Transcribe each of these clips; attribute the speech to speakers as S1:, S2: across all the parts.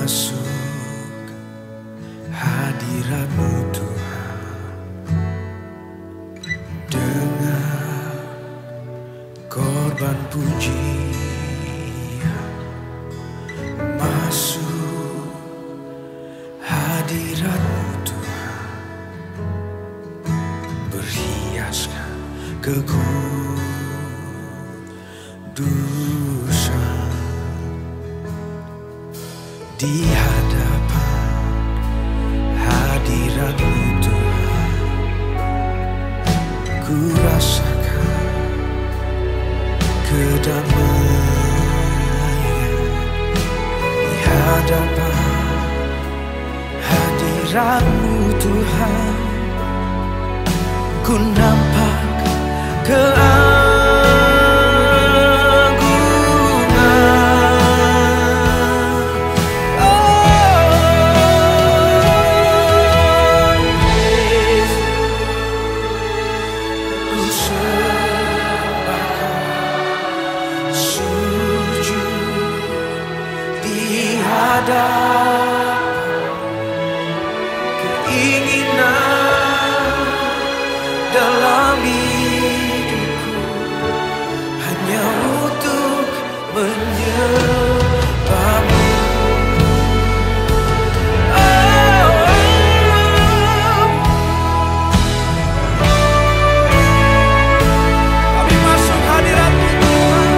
S1: Masuk hadirat-Mu Tuhan dengan korban pujian. Masuk hadirat-Mu Tuhan, berhiaskan kekudusan. Di hadapan hadirat-Mu Tuhan, ku rasakan kedamaian. Di hadapan hadirat-Mu Tuhan, ku nampak keagungan. Keinginan dalam hidupku hanya untuk menyembah-Mu. Kami masuk hadirat-Mu Tuhan.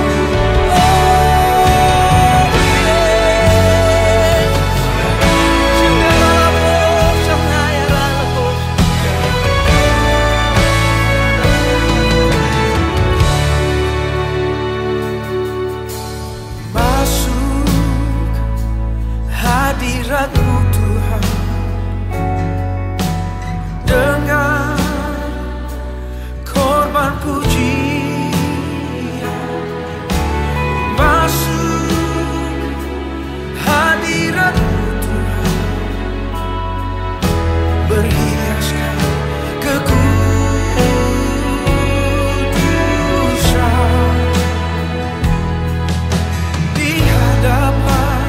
S1: Hadirat-Mu Tuhan dengan korban pujian. Masuk hadirat-Mu Tuhan, berhiaskan kekudusan. Di hadapan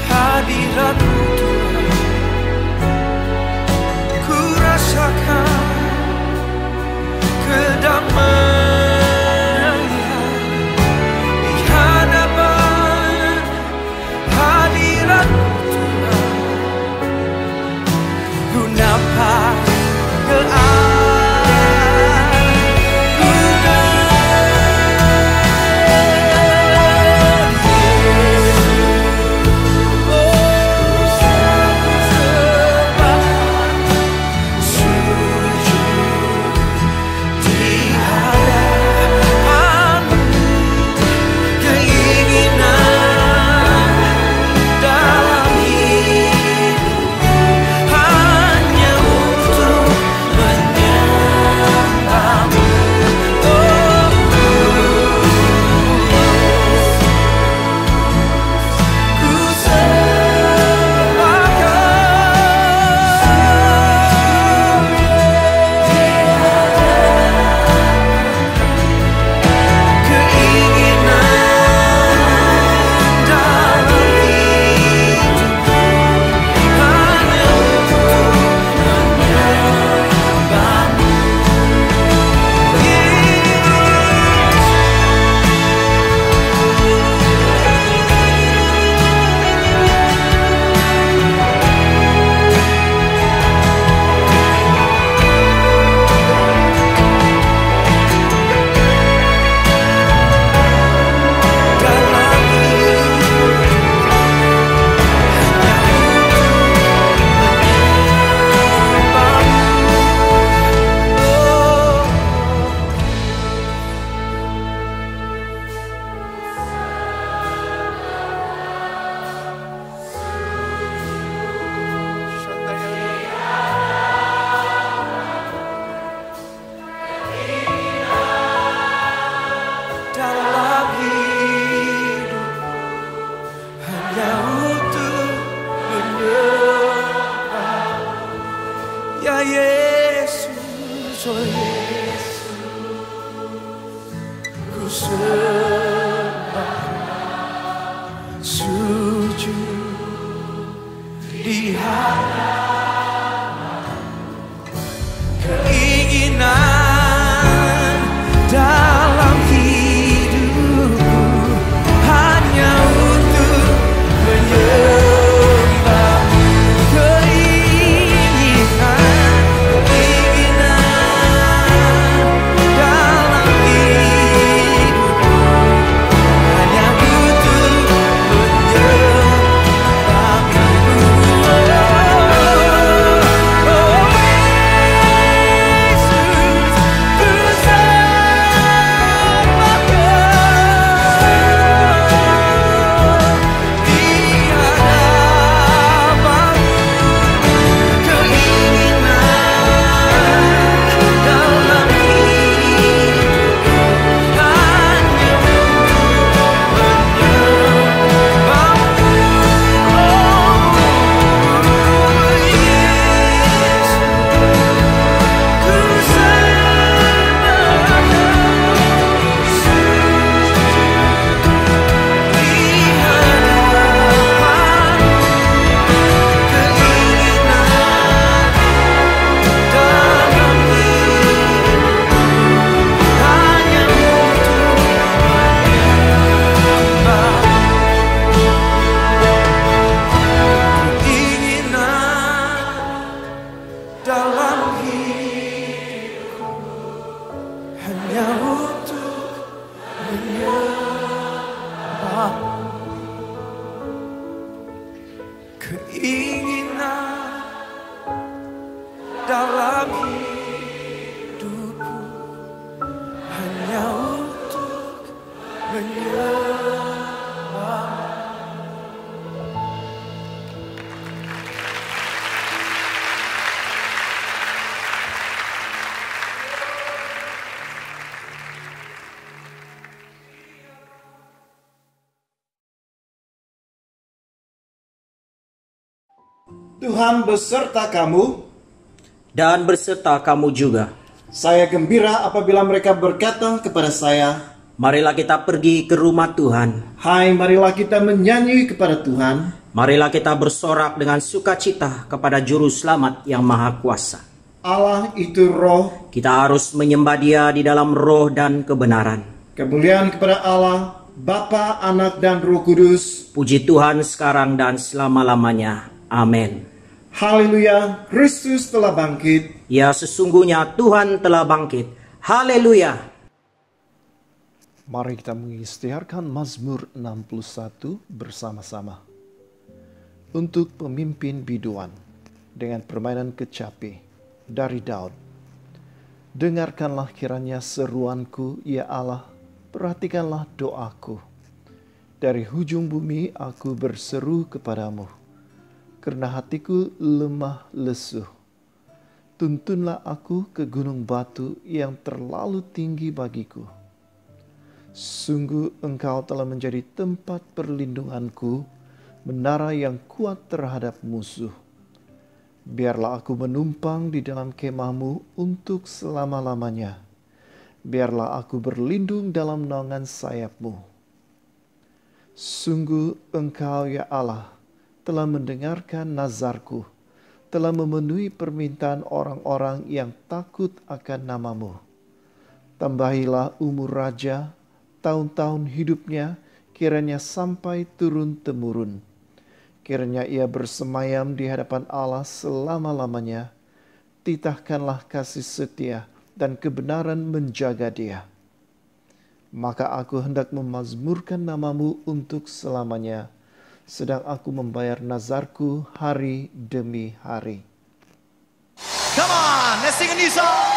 S1: hadirat-Mu Tuhan, ku rasakan kedamaian. Di hadapan hadirat-Mu Tuhan, ku nampak Yesus, oh Yesus, ku sembah, sujud Lihatlah keinginan dalam hidupku hanya untuk menyembahmu. Keinginan dalam hidupku hanya untuk keinginan dalam hidupku hanya untuk menyembah.
S2: Tuhan beserta kamu
S3: dan beserta kamu juga.
S2: Saya gembira apabila mereka berkata kepada saya,
S3: Marilah kita pergi ke rumah Tuhan.
S2: hai, marilah kita menyanyi kepada Tuhan.
S3: Marilah kita bersorak dengan sukacita kepada Juru Selamat yang Maha Kuasa.
S2: Allah itu roh.
S3: Kita harus menyembah Dia di dalam roh dan kebenaran.
S2: Kemuliaan kepada Allah, Bapa, Anak, dan Roh Kudus.
S3: Puji Tuhan sekarang dan selama-lamanya. Amin.
S2: Haleluya, Kristus telah bangkit.
S3: Ya, sesungguhnya Tuhan telah bangkit. Haleluya.
S4: Mari kita mengisytiharkan Mazmur 61 bersama-sama. Untuk pemimpin biduan dengan permainan kecapi dari Daud. Dengarkanlah kiranya seruanku, ya Allah, perhatikanlah doaku. Dari hujung bumi aku berseru kepadamu, karena hatiku lemah lesu. Tuntunlah aku ke gunung batu yang terlalu tinggi bagiku. Sungguh engkau telah menjadi tempat perlindunganku, menara yang kuat terhadap musuh. Biarlah aku menumpang di dalam kemahmu untuk selama-lamanya. Biarlah aku berlindung dalam naungan sayapmu. Sungguh engkau, ya Allah, telah mendengarkan nazarku, telah memenuhi permintaan orang-orang yang takut akan namamu. Tambahilah umur raja, tahun-tahun hidupnya kiranya sampai turun-temurun. Kiranya ia bersemayam di hadapan Allah selama-lamanya. Titahkanlah kasih setia dan kebenaran menjaga dia. Maka aku hendak memazmurkan namamu untuk selamanya, sedang aku membayar nazarku hari demi hari.
S5: Come on, let's sing a new song.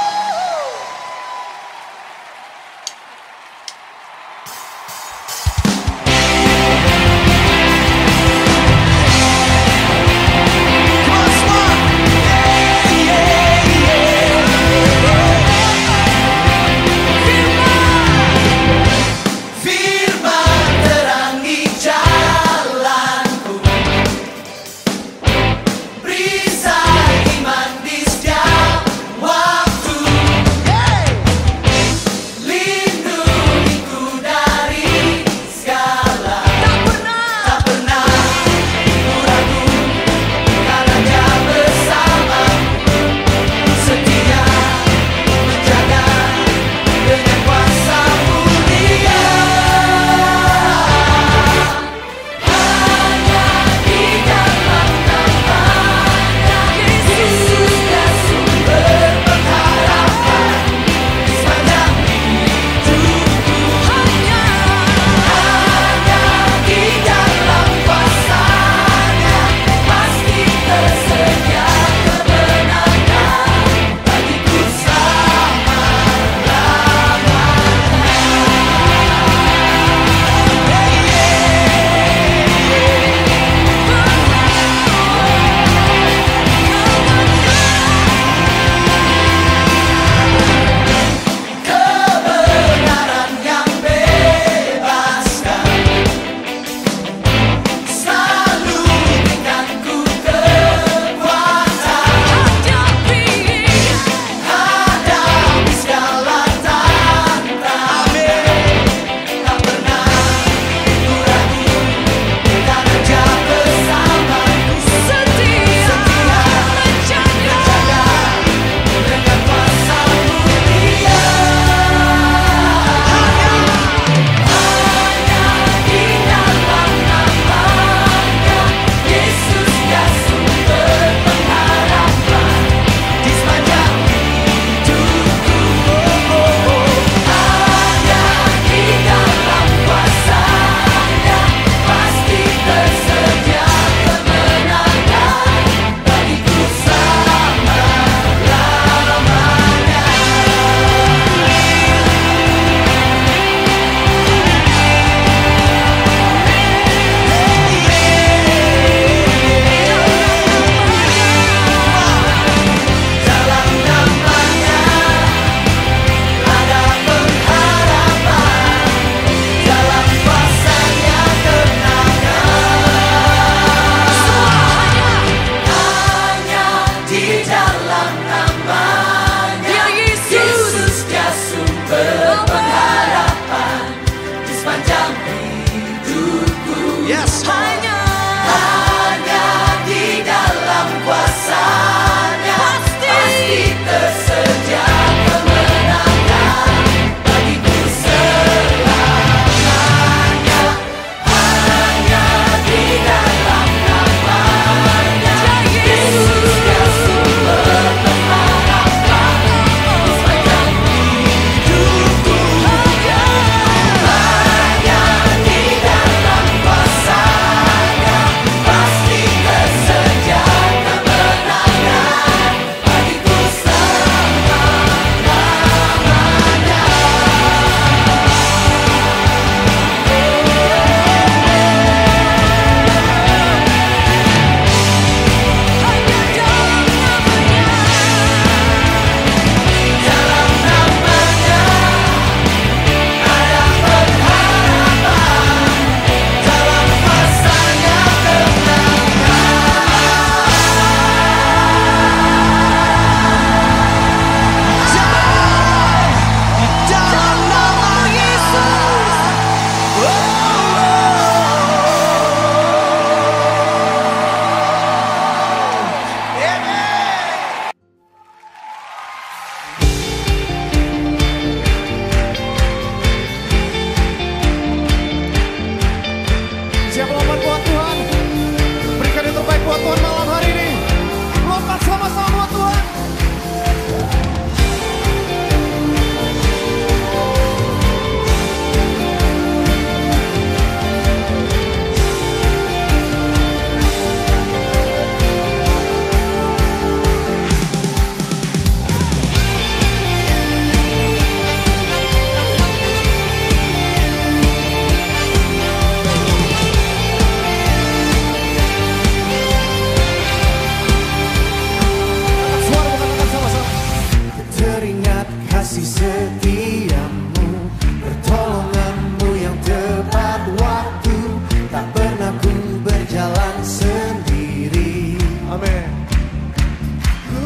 S1: Beri saya iman di setiap waktu. hanya di dalam kuasa-Nya pasti tersedia kemenangan bagiku selamanya. Hanya di dalam nama-Nya Yesus Dia sumber pengharapan di sepanjang hidupku. Hanya di dalam kuasa-Nya pasti tersedia kemenangan bagiku selama-lamanya. Dalam namanya ada pengharapan, dalam kuasa-Nya dalam nama Yesus.
S5: Siapa lompat buat Tuhan? Berikan yang terbaik buat Tuhan malam hari ini. Lompat sama-sama buat Tuhan. Suara katakan sama-sama.
S1: Teringat kasih setiamu, pertolonganmu yang tepat waktu, tak pernah ku berjalan sendiri.
S5: Amin. Ku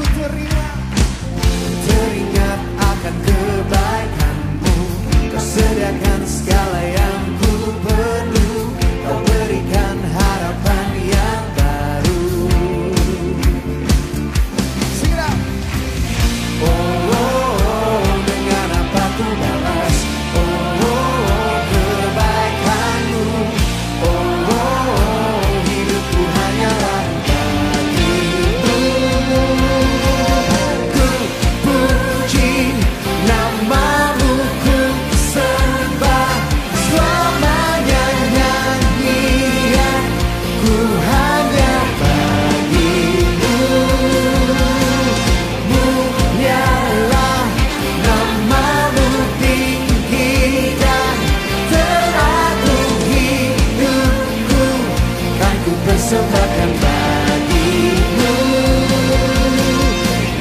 S1: Teringat akan kebaikanmu, kau sediakan segala yang ku perlu, kau berikan harapan yang baru.
S5: Sing it out.
S1: Dengan apa ku balas kebaikanmu. Hidupku hanyalah bagimu. Ku puji namamu, ku sembah selamanya, nyanyian ku hanya bagimu. Munyalah namamu, tinggi dan teragung hidupku, kan ku persembahkan bagimu,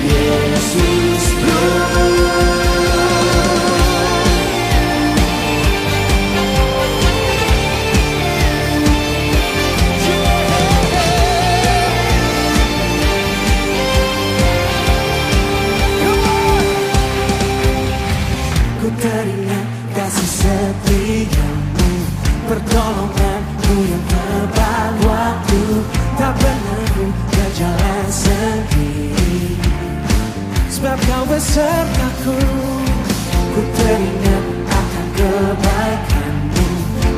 S1: Yesusku. Ku teringat kasih setiamu, pertolonganmu yang tepat waktu, tak pernah ku berjalan sendiri, sebab kau besertaku. Ku teringat akan kebaikanmu,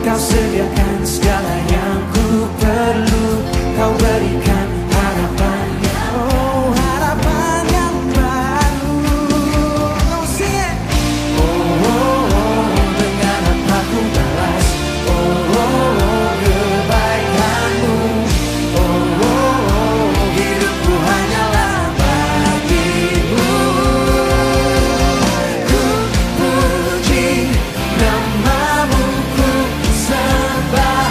S1: kau sediakan segala yang ku perlu, kau berikan harapan yang harapan yang baru. Dengan apa ku balas kebaikanmu. Hidupku hanyalah bagimu. Ku puji namamu, ku sembah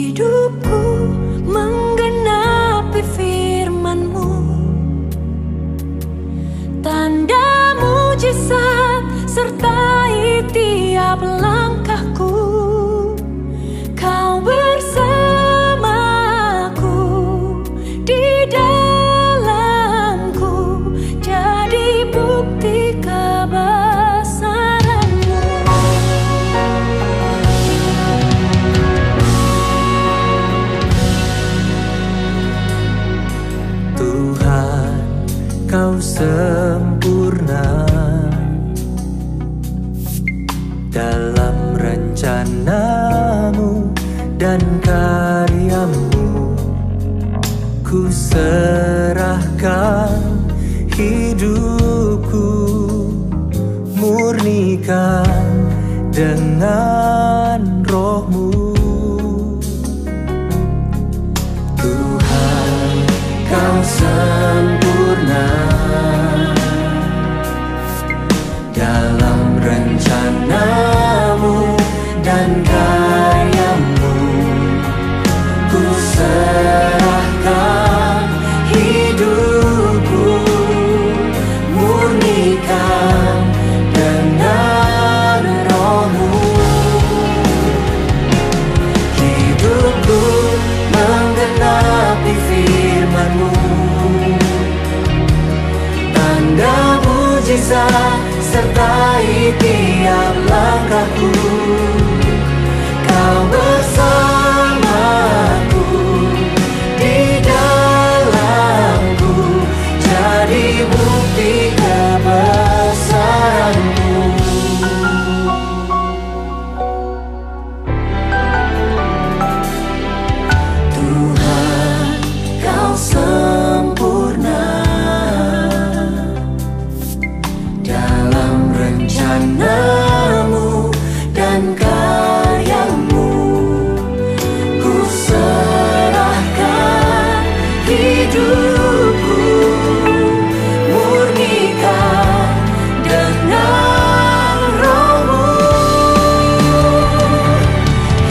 S6: Hidupku menggenapi firman-Mu, tanda mujizat sertai tiap langkahku. Kau bersamaku, di dalamku, jadi bukti kebesaran-Mu.
S1: Tuhan, Kau sempurna dalam rencana-Mu dan karya-Mu. Ku serahkan hidupku, murnikan dengan Roh-Mu. Tuhan, Kau sempurna dalam rencana-Mu dan karya-Mu. Ku serahkan hidupku, murnikan dengan Roh-Mu. Hidupku menggenapi firman-Mu, tanda mujizat sertai tiap langkahku. Kau bersamaku, di dalamku, jadi bukti kebesaran-Mu. Tuhan, Kau sempurna dalam rencana-Mu dan karya-Mu. Ku serahkan hidupku, murnikan dengan Roh-Mu.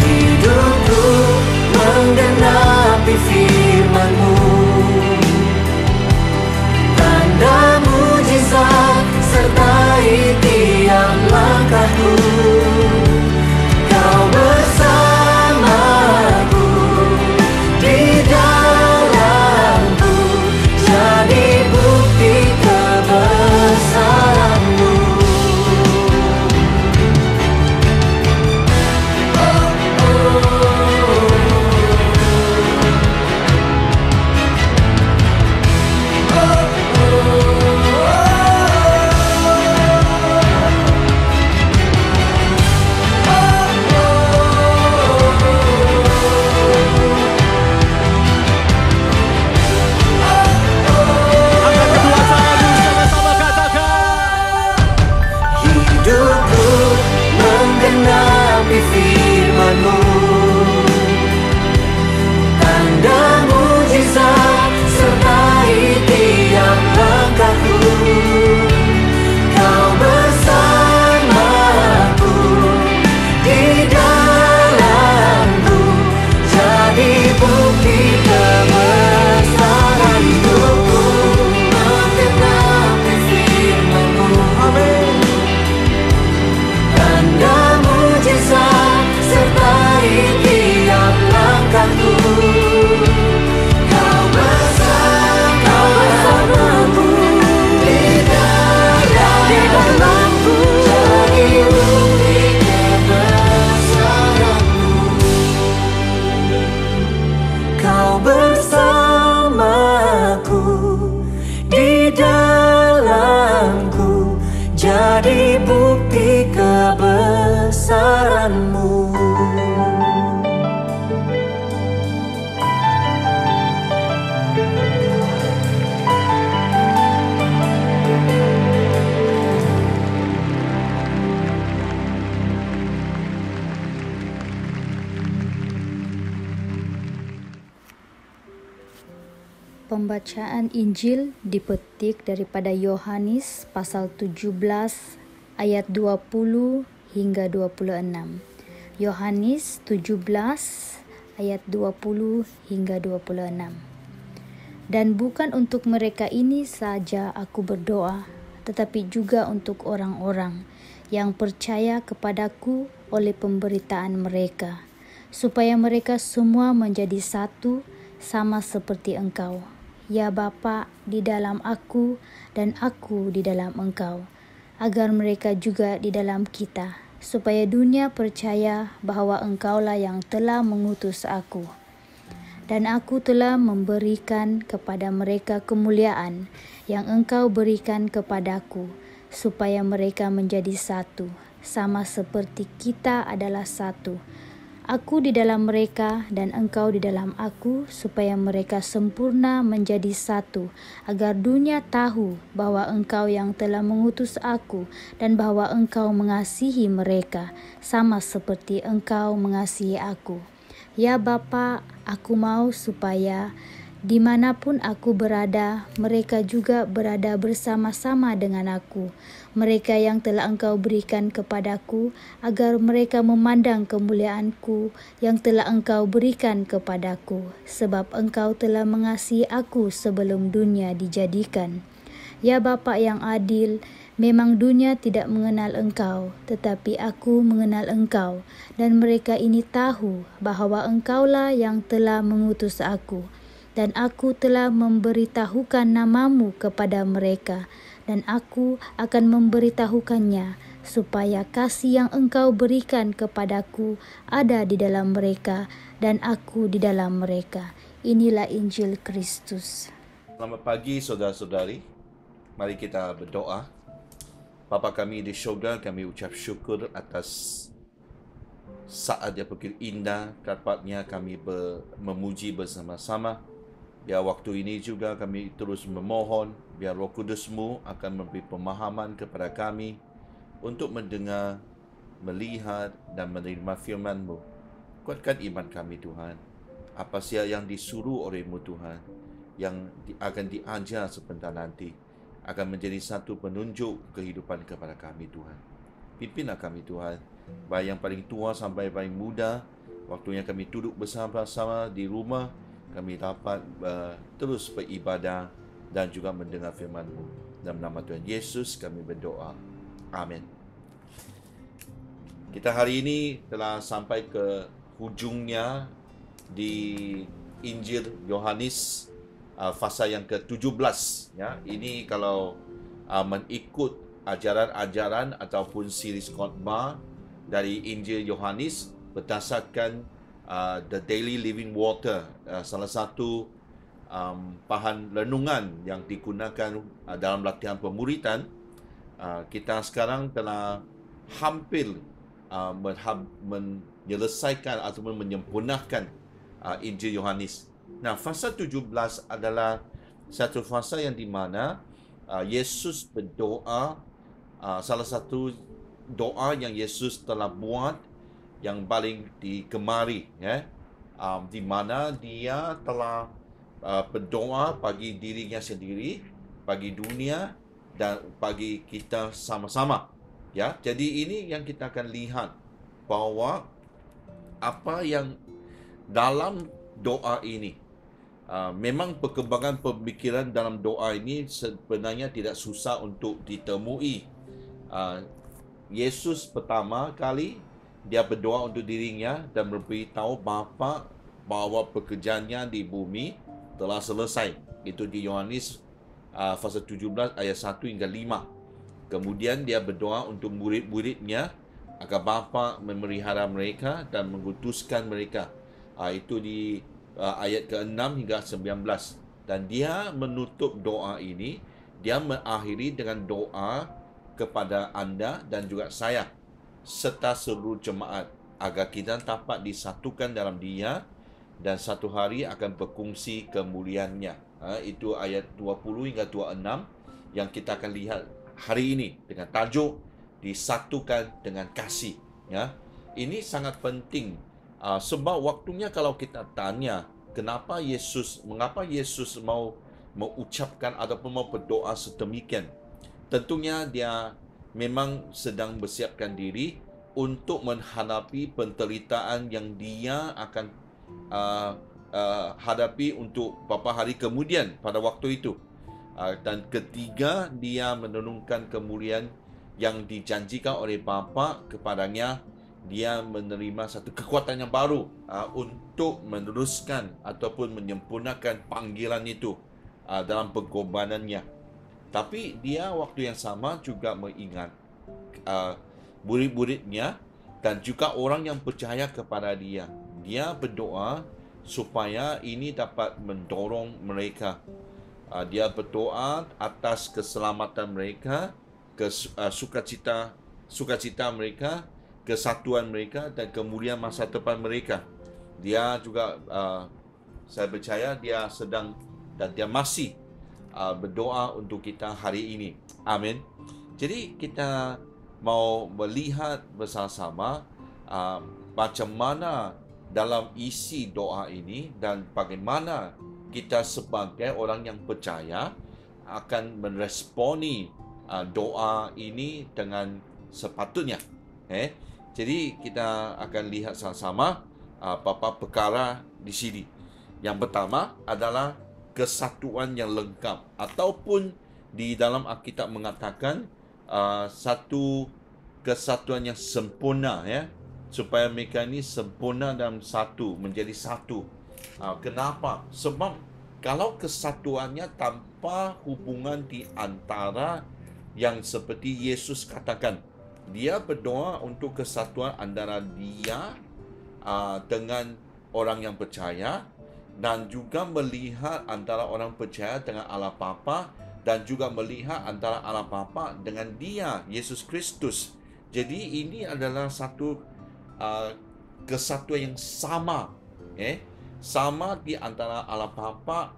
S1: Hidupku menggenapi firman-Mu, tanda mujizat sertai tiap langkahku. Kau bersamaku, di dalamku, jadi bukti kebesaran-Mu. Hidupku menggenapi firman-Mu, tanda mujizat sertai tiap langkahku. Kau bersamaku, di dalamku, jadi bukti kebesaran-Mu. Menggenapi firman-Mu, amin. Tanda mujizat sertai tiap langkahku. Kau bersamaku, di dalamku, jadi bukti kebesaran-Mu. Kau bersamaku, di dalamku, jadi bukti kebesaran-Mu.
S7: Pembacaan Injil dipetik daripada Yohanes pasal 17 ayat 20 hingga 26. Yohanes 17 ayat 20 hingga 26. Dan bukan untuk mereka ini saja aku berdoa, tetapi juga untuk orang-orang yang percaya kepadaku oleh pemberitaan mereka, supaya mereka semua menjadi satu, sama seperti Engkau, ya Bapa, di dalam aku dan aku di dalam Engkau, agar mereka juga di dalam kita, supaya dunia percaya bahwa Engkaulah yang telah mengutus aku. Dan aku telah memberikan kepada mereka kemuliaan yang Engkau berikan kepadaku, supaya mereka menjadi satu, sama seperti kita adalah satu. Aku di dalam mereka dan Engkau di dalam aku, supaya mereka sempurna menjadi satu, agar dunia tahu bahwa Engkau yang telah mengutus aku dan bahwa Engkau mengasihi mereka, sama seperti Engkau mengasihi aku. Ya Bapa, aku mau supaya dimanapun aku berada, mereka juga berada bersama-sama dengan aku. Mereka yang telah Engkau berikan kepadaku, agar mereka memandang kemuliaanku yang telah Engkau berikan kepadaku, sebab Engkau telah mengasihi aku sebelum dunia dijadikan. Ya Bapa yang adil, memang dunia tidak mengenal Engkau, tetapi aku mengenal Engkau, dan mereka ini tahu bahwa Engkaulah yang telah mengutus aku. Dan aku telah memberitahukan namamu kepada mereka, dan aku akan memberitahukannya, supaya kasih yang Engkau berikan kepadaku ada di dalam mereka, dan aku di dalam mereka. Inilah Injil Kristus.
S8: Selamat pagi saudara-saudari. Mari kita berdoa. Bapa kami di syurga, kami ucap syukur atas saat yang begitu indah dapatnya kami memuji bersama-sama. Biar waktu ini juga kami terus memohon, biar Roh Kudus-Mu akan memberi pemahaman kepada kami untuk mendengar, melihat dan menerima firman-Mu. Kuatkan iman kami Tuhan. Apa saja yang disuruh oleh-Mu Tuhan, yang akan diajar sebentar nanti, akan menjadi satu penunjuk kehidupan kepada kami Tuhan. Pimpinlah kami Tuhan, baik yang paling tua sampai paling muda. Waktunya kami duduk bersama-sama di rumah, kami dapat terus beribadah dan juga mendengar firman-Mu. Dalam nama Tuhan Yesus kami berdoa. Amin. Kita hari ini telah sampai ke hujungnya di Injil Yohanes fasa yang ke-17, ya. Ini kalau mengikut ajaran-ajaran ataupun series khotbah dari Injil Yohanes berdasarkan The Daily Living Water, salah satu bahan renungan yang digunakan dalam latihan pemuritan. Kita sekarang telah hampir menyelesaikan ataupun menyempurnakan Injil Yohanes. Nah, fasa 17 adalah satu fasa yang di mana Yesus berdoa, salah satu doa yang Yesus telah buat yang paling digemari, ya, di mana dia telah berdoa bagi dirinya sendiri, bagi dunia dan bagi kita sama-sama, ya. Jadi ini yang kita akan lihat bahwa apa yang dalam doa ini, memang perkembangan pemikiran dalam doa ini sebenarnya tidak susah untuk ditemui. Yesus pertama kali dia berdoa untuk dirinya dan memberitahu Bapa bahwa pekerjaannya di bumi telah selesai. Itu di Yohanes fasa 17 ayat 1 hingga 5. Kemudian dia berdoa untuk murid-muridnya agar Bapa memelihara mereka dan mengutuskan mereka. Itu di ayat ke-6 hingga 19. Dan dia menutup doa ini, dia mengakhiri dengan doa kepada anda dan juga saya serta seluruh jemaat agar kita dapat disatukan dalam dia dan satu hari akan berkongsi kemuliaannya. Itu ayat 20 hingga 26 yang kita akan lihat hari ini dengan tajuk disatukan dengan kasih, ya. Ini sangat penting sebab waktunya kalau kita tanya mengapa Yesus mau mengucapkan ataupun mau berdoa sedemikian, tentunya dia memang sedang bersiapkan diri untuk menghadapi penderitaan yang dia akan hadapi untuk beberapa hari kemudian pada waktu itu. Dan ketiga, dia merenungkan kemuliaan yang dijanjikan oleh Bapa kepadanya. Dia menerima satu kekuatan yang baru untuk meneruskan ataupun menyempurnakan panggilan itu dalam pengorbanannya. Tapi dia waktu yang sama juga mengingat murid-muridnya dan juga orang yang percaya kepada dia. Dia berdoa supaya ini dapat mendorong mereka. Dia berdoa atas keselamatan mereka, sukacita mereka, kesatuan mereka dan kemuliaan masa depan mereka. Dia juga, saya percaya dia sedang dan dia masih berdoa untuk kita hari ini. Amin. Jadi kita mau melihat bersama-sama macam mana dalam isi doa ini dan bagaimana kita sebagai orang yang percaya akan meresponi doa ini dengan sepatutnya. Jadi kita akan lihat sama-sama beberapa perkara di sini. Yang pertama adalah kesatuan yang lengkap, ataupun di dalam Alkitab mengatakan satu kesatuan yang sempurna, ya, supaya mereka ini sempurna dalam satu, menjadi satu. Kenapa? Sebab kalau kesatuannya tanpa hubungan di antara yang seperti Yesus katakan, dia berdoa untuk kesatuan antara dia dengan orang yang percaya, dan juga melihat antara orang percaya dengan Allah Bapa, dan juga melihat antara Allah Bapa dengan dia, Yesus Kristus. Jadi ini adalah satu kesatuan yang sama, sama di antara Allah Bapa,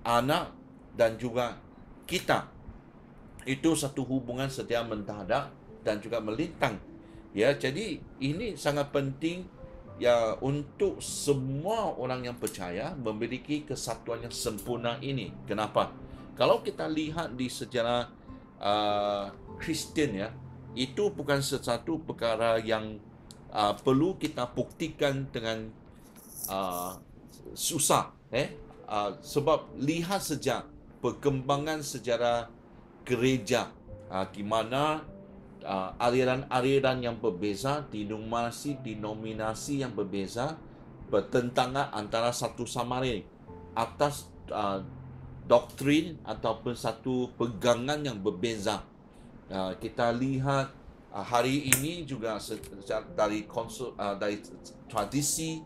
S8: Anak dan juga kita. Itu satu hubungan setia mendadak dan juga melintang. Ya, jadi ini sangat penting ya untuk semua orang yang percaya memiliki kesatuan yang sempurna ini. Kenapa? Kalau kita lihat di sejarah Kristian, ya, itu bukan sesuatu perkara yang perlu kita buktikan dengan susah, sebab lihat sejak perkembangan sejarah gereja, di mana aliran-aliran yang berbeza, denominasi yang berbeza, bertentangan antara satu sama lain atas doktrin ataupun satu pegangan yang berbeza. Kita lihat hari ini juga dari tradisi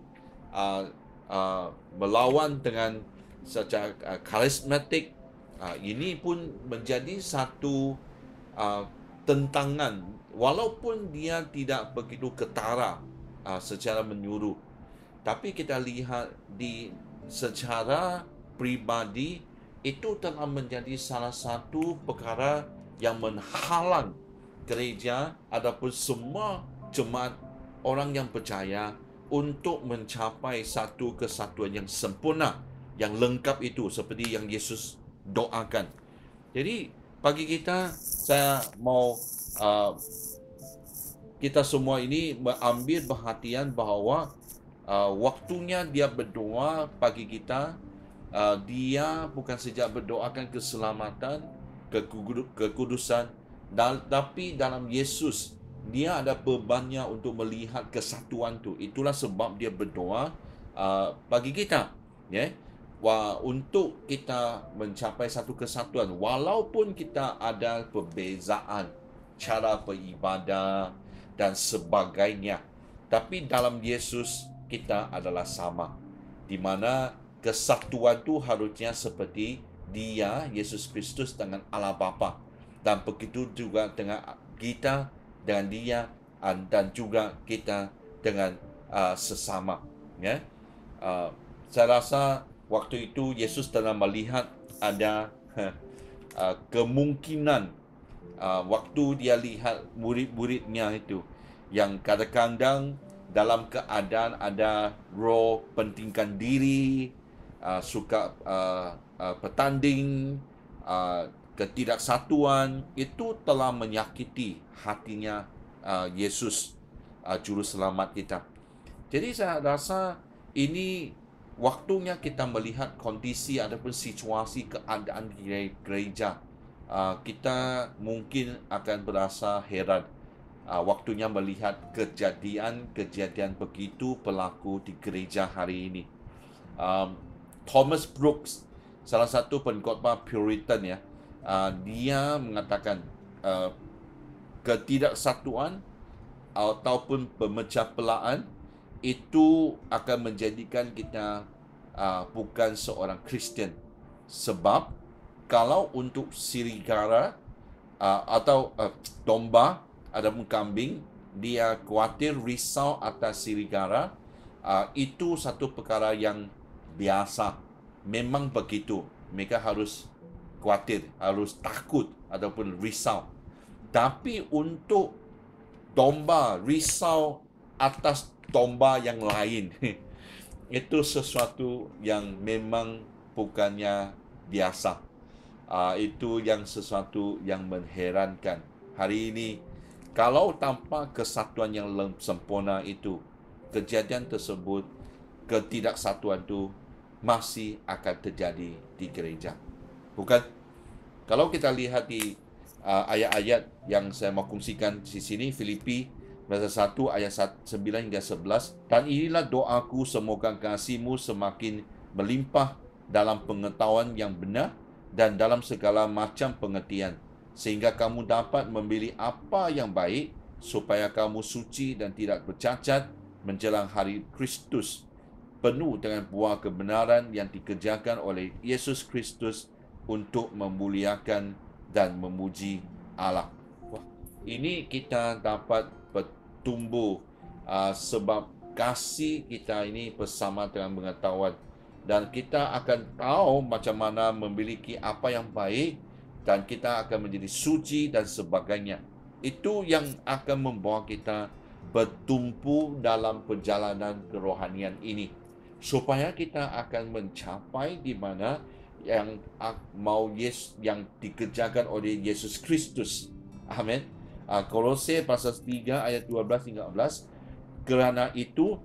S8: melawan dengan secara karismatik, ini pun menjadi satu tentangan, walaupun dia tidak begitu ketara secara menyeluruh. Tapi kita lihat secara pribadi, itu telah menjadi salah satu perkara yang menghalang gereja ataupun semua jemaat orang yang percaya untuk mencapai satu kesatuan yang sempurna, yang lengkap itu seperti yang Yesus doakan. Jadi bagi kita, saya mau kita semua ini mengambil perhatian bahawa waktunya dia berdoa bagi kita. Dia bukan saja berdoakan keselamatan, kekudusan, tapi dalam Yesus dia ada bebannya untuk melihat kesatuan itu. Itulah sebab dia berdoa bagi kita, ya, untuk kita mencapai satu kesatuan. Walaupun kita ada perbezaan cara beribadah dan sebagainya, tapi dalam Yesus kita adalah sama, di mana kesatuan itu harusnya seperti dia, Yesus Kristus, dengan Allah Bapa, dan begitu juga dengan kita, dengan dia, dan juga kita dengan sesama, ya. Saya rasa waktu itu Yesus telah melihat ada kemungkinan waktu dia lihat murid-muridnya itu yang kadang-kadang dalam keadaan ada roh pentingkan diri, suka bertanding, ketidaksatuan, itu telah menyakiti hatinya Yesus, Juru Selamat kita. Jadi saya rasa ini waktunya kita melihat kondisi ataupun situasi keadaan di gereja. Kita mungkin akan berasa heran. Waktunya melihat kejadian begitu berlaku di gereja hari ini. Thomas Brooks, salah satu pengkhotbah Puritan ya, dia mengatakan ketidaksatuan ataupun pemecah belaan itu akan menjadikan kita bukan seorang Kristian. Sebab kalau untuk serigala atau domba ataupun kambing, dia khawatir, risau atas serigala, itu satu perkara yang biasa. Memang begitu. Mereka harus khawatir, harus takut ataupun risau. Tapi untuk domba, risau atas domba yang lain, itu sesuatu yang memang bukannya biasa. Itu yang sesuatu yang mengherankan. Hari ini, kalau tanpa kesatuan yang sempurna itu, kejadian tersebut, ketidaksatuan itu masih akan terjadi di gereja. Bukan? Kalau kita lihat di ayat-ayat yang saya mau kongsikan di sini, Filipi pasal 1 ayat 9 hingga 11. Dan inilah doaku, semoga kasihmu semakin melimpah dalam pengetahuan yang benar dan dalam segala macam pengertian, sehingga kamu dapat memilih apa yang baik, supaya kamu suci dan tidak bercacat menjelang hari Kristus, penuh dengan buah kebenaran yang dikerjakan oleh Yesus Kristus untuk memuliakan dan memuji Allah. Wah, ini kita dapat bertumbuh sebab kasih kita ini bersama dengan pengetahuan, dan kita akan tahu macam mana memiliki apa yang baik, dan kita akan menjadi suci dan sebagainya. Itu yang akan membawa kita bertumpu dalam perjalanan kerohanian ini, supaya kita akan mencapai di mana yang yang dikerjakan oleh Yesus Kristus. Amin. Kolose pasal 3 ayat 12 hingga 14. Kerana itu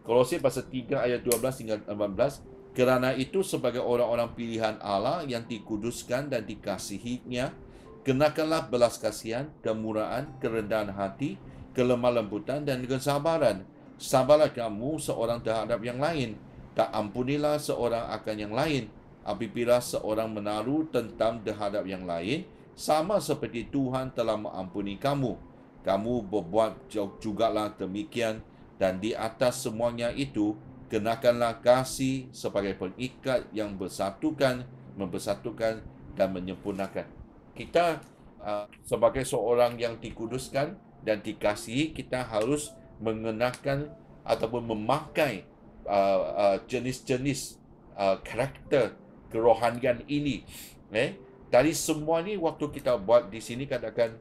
S8: Kolose pasal 3 ayat 12 hingga 18. Kerana itu, sebagai orang-orang pilihan Allah yang dikuduskan dan dikasihinya, kenakanlah belas kasihan, kemurahan, kerendahan hati, kelemah lembutan dan kesabaran. Sabarlah kamu seorang terhadap yang lain. Tak ampunilah seorang akan yang lain. Apabila seorang menaruh tentang terhadap yang lain, sama seperti Tuhan telah mengampuni kamu, kamu berbuat jugalah demikian. Dan di atas semuanya itu, kenakanlah kasih sebagai pengikat yang mempersatukan dan menyempurnakan. Kita sebagai seorang yang dikuduskan dan dikasihi, kita harus mengenakan ataupun memakai jenis-jenis karakter kerohanian ini. Dari semua ni, waktu kita buat di sini, katakan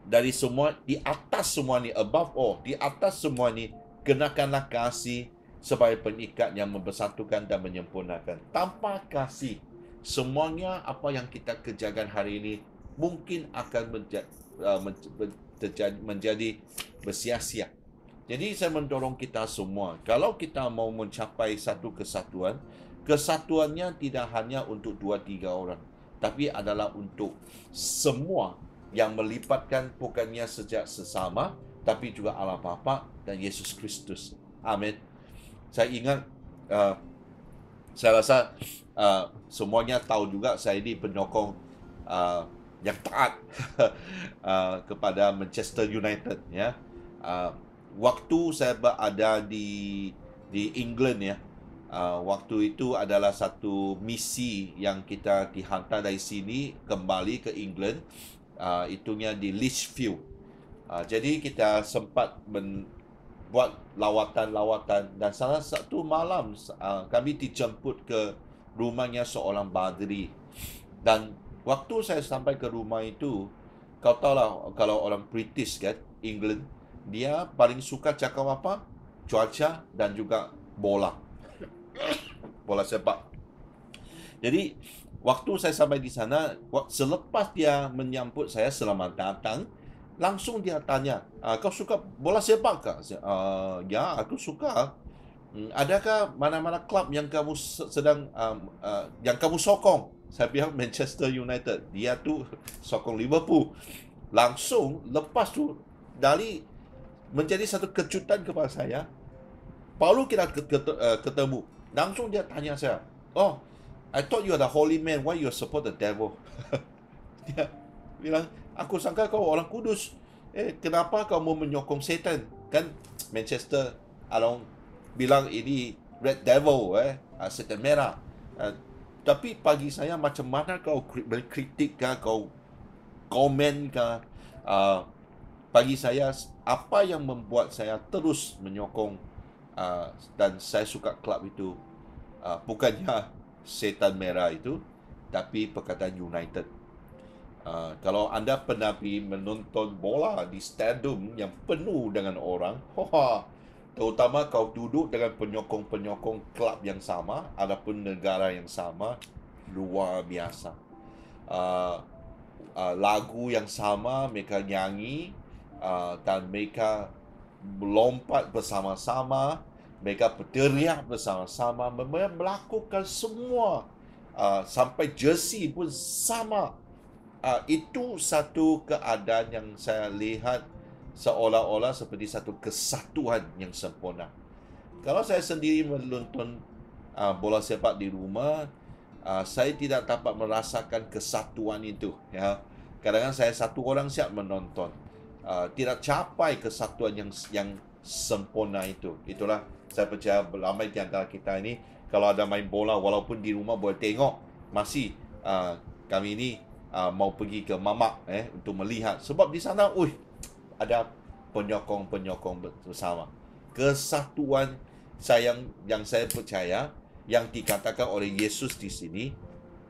S8: dari semua, di atas semua ni, above all, di atas semua ni, kenakanlah kasih sebagai pengikat yang mempersatukan dan menyempurnakan. Tanpa kasih, semuanya apa yang kita kerjakan hari ini mungkin akan menjadi bersia-sia. Jadi saya mendorong kita semua, kalau kita mau mencapai satu kesatuan, kesatuannya tidak hanya untuk 2-3 orang, tapi adalah untuk semua, yang melibatkan bukannya sejak sesama, tapi juga Allah Bapa dan Yesus Kristus. Amin. Saya ingat, saya rasa semuanya tahu juga, saya ini penyokong yang taat kepada Manchester United, ya. Waktu saya berada di England, ya, waktu itu adalah satu misi yang kita dihantar dari sini kembali ke England, itunya di Lichfield. Jadi kita sempat buat lawatan-lawatan, dan salah satu malam kami dijemput ke rumahnya seorang padri. Dan waktu saya sampai ke rumah itu, kau tahu lah, kalau orang British kan, England, dia paling suka cakap apa? Cuaca dan juga bola. Bola sepak. Jadi, waktu saya sampai di sana, selepas dia menyambut saya selamat datang, langsung dia tanya, kau suka bola sepak ke? Ya, aku suka. Adakah mana-mana klub yang kamu sedang yang kamu sokong? Saya bilang Manchester United. Dia tu sokong Liverpool. Langsung lepas tu dari menjadi satu kejutan kepada saya. Baru kita ketemu. Langsung dia tanya saya, "Oh, I thought you are the holy man. Why you support the devil?" Dia bilang, "Aku sangka kau orang kudus. Kenapa kau mau menyokong setan?" Kan Manchester orang bilang ini Red Devil, setan merah. Tapi bagi saya, macam mana kau berkritik ke, kau komen ke, bagi saya, apa yang membuat saya terus menyokong dan saya suka klub itu, bukannya setan merah itu, tapi perkataan United. Kalau anda pernah pergi menonton bola di stadium yang penuh dengan orang, terutama kau duduk dengan penyokong-penyokong klub yang sama ataupun negara yang sama, luar biasa. Lagu yang sama mereka nyanyi, dan mereka melompat bersama-sama, mereka berteriak bersama-sama, mereka melakukan semua, sampai jersey pun sama. Itu satu keadaan yang saya lihat seolah-olah seperti satu kesatuan yang sempurna. Kalau saya sendiri menonton bola sepak di rumah, saya tidak dapat merasakan kesatuan itu. Ya, kadang-kadang saya satu orang siap menonton, tidak capai kesatuan yang sempurna itu. Itulah saya percaya ramai di antara kita ini, kalau ada main bola walaupun di rumah boleh tengok, masih kami ini mau pergi ke mamak untuk melihat, sebab di sana ada penyokong-penyokong bersama. Kesatuan yang saya percaya yang dikatakan oleh Yesus di sini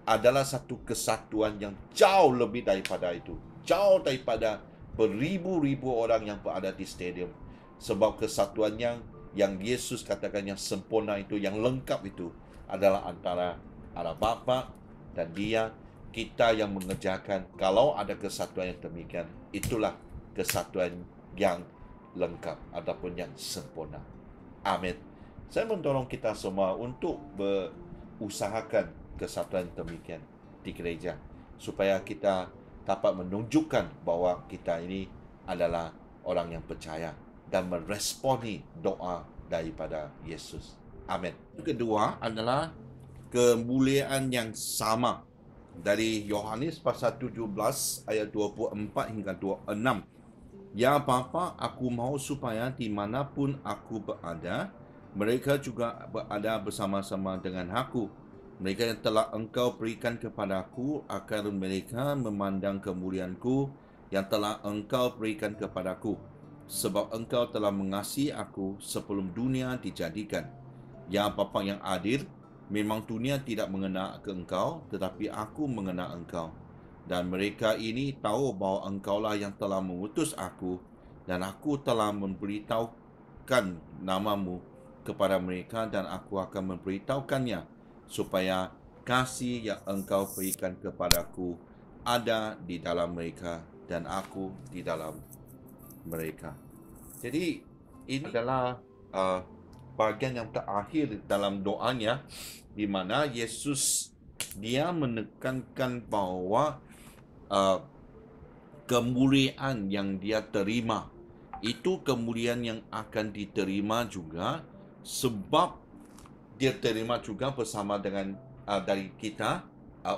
S8: adalah satu kesatuan yang jauh lebih daripada itu, jauh daripada beribu-ribu orang yang berada di stadium. Sebab kesatuan yang Yesus katakan yang sempurna itu, yang lengkap itu, adalah antara Allah Bapa dan Dia. Kita yang mengerjakan. Kalau ada kesatuan yang demikian, itulah kesatuan yang lengkap ataupun yang sempurna. Amin. Saya mendorong kita semua untuk berusahakan kesatuan demikian di gereja, supaya kita dapat menunjukkan bahawa kita ini adalah orang yang percaya dan meresponi doa daripada Yesus. Amin. Yang kedua adalah kemuliaan yang sama. Dari Yohanes pasal 17 ayat 24 hingga 26. Ya Bapa, aku mahu supaya dimanapun aku berada, mereka juga berada bersama-sama dengan aku. Mereka yang telah Engkau berikan kepadaku, agar mereka memandang kemuliaanku yang telah Engkau berikan kepadaku. Sebab Engkau telah mengasihi aku sebelum dunia dijadikan. Ya Bapa yang adil, memang dunia tidak mengenal ke Engkau, tetapi aku mengenal Engkau. Dan mereka ini tahu bahawa Engkaulah yang telah mengutus aku, dan aku telah memberitahukan namamu kepada mereka, dan aku akan memberitahukannya, supaya kasih yang Engkau berikan kepadaku ada di dalam mereka, dan aku di dalam mereka. Jadi ini adalah bahagian yang terakhir dalam doanya, di mana Yesus dia menekankan bahawa kemuliaan yang dia terima itu kemuliaan yang akan diterima juga, sebab dia terima juga bersama dengan dari kita,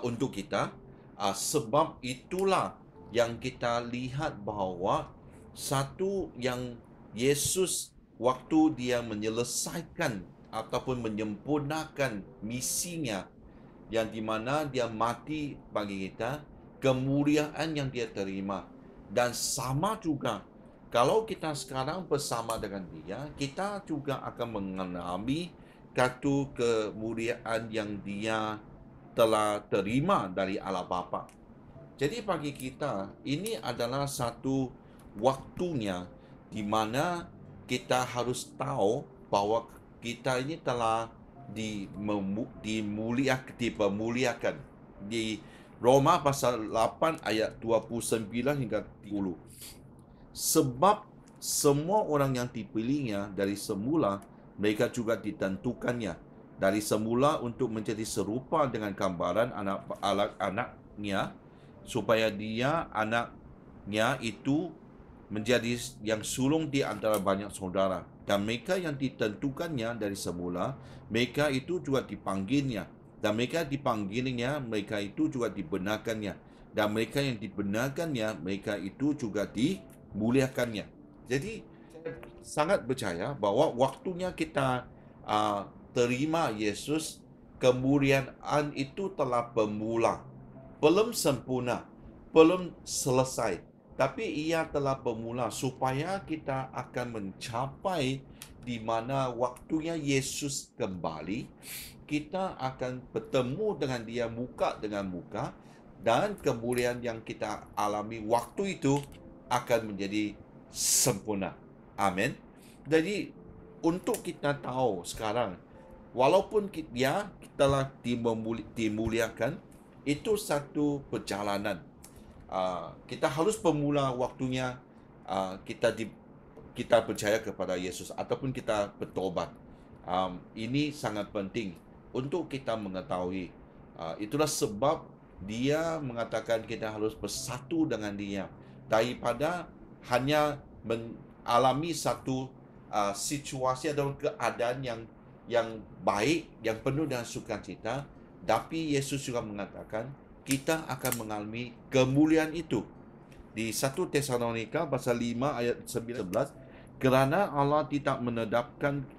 S8: untuk kita. Sebab itulah yang kita lihat bahawa satu yang Yesus waktu dia menyelesaikan ataupun menyempurnakan misinya, yang di mana dia mati bagi kita, kemuliaan yang dia terima. Dan sama juga, kalau kita sekarang bersama dengan dia, kita juga akan mengalami satu kemuliaan yang dia telah terima dari Allah Bapa. Jadi bagi kita, ini adalah satu waktunya di mana kita harus tahu bahawa kita ini telah dimuliakan. Di Roma pasal 8 ayat 29 hingga 30. Sebab semua orang yang dipilihnya dari semula, mereka juga ditentukannya dari semula untuk menjadi serupa dengan gambaran anak-anaknya, supaya dia anaknya itu menjadi yang sulung di antara banyak saudara. Dan mereka yang ditentukannya dari semula, mereka itu juga dipanggilnya. Dan mereka dipanggilnya, mereka itu juga dibenarkannya. Dan mereka yang dibenarkannya, mereka itu juga dimuliakannya. Jadi, saya sangat percaya bahwa waktunya kita terima Yesus, kemuliaan itu telah bermula. Belum sempurna, belum selesai. Tapi ia telah bermula supaya kita akan mencapai di mana waktunya Yesus kembali, kita akan bertemu dengan dia muka dengan muka, dan kemuliaan yang kita alami waktu itu akan menjadi sempurna. Amin. Jadi, untuk kita tahu sekarang, walaupun kita telah dimuliakan, itu satu perjalanan. Kita harus bermula waktunya kita percaya kepada Yesus ataupun kita bertobat. Ini sangat penting untuk kita mengetahui. Itulah sebab dia mengatakan kita harus bersatu dengan dia, daripada hanya mengalami satu situasi atau keadaan yang baik, yang penuh dengan sukacita. Tapi Yesus juga mengatakan kita akan mengalami kemuliaan itu. Di 1 Tesalonika pasal 5 ayat 11, kerana Allah tidak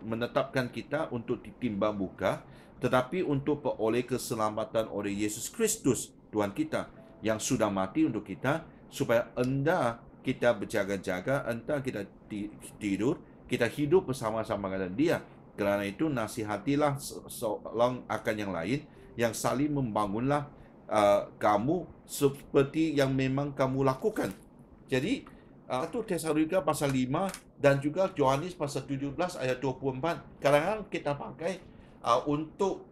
S8: menetapkan kita untuk ditimbang muka, tetapi untuk peroleh keselamatan oleh Yesus Kristus, Tuhan kita, yang sudah mati untuk kita, supaya entah kita berjaga-jaga, entah kita tidur, kita hidup bersama-sama dengan dia. Kerana itu nasihatilah seorang akan yang lain, yang saling membangunlah kamu seperti yang memang kamu lakukan. Jadi 1 Tesalonika pasal 5 dan juga Yohanes pasal 17 ayat 24 kadang-kadang kita pakai untuk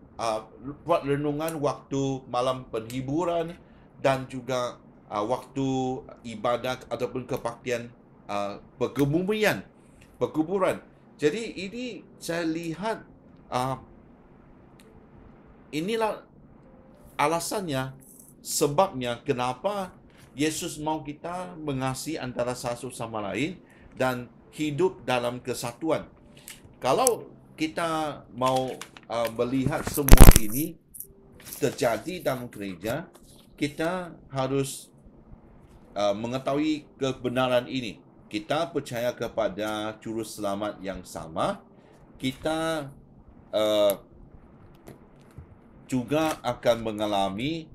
S8: buat renungan waktu malam penghiburan dan juga waktu ibadat ataupun kebaktian perkuburan. Jadi ini saya lihat inilah alasannya, sebabnya kenapa Yesus mau kita mengasihi antara satu sama lain dan hidup dalam kesatuan. Kalau kita mau melihat semua ini terjadi dalam gereja, kita harus mengetahui kebenaran ini. Kita percaya kepada Juru Selamat yang sama. Kita juga akan mengalami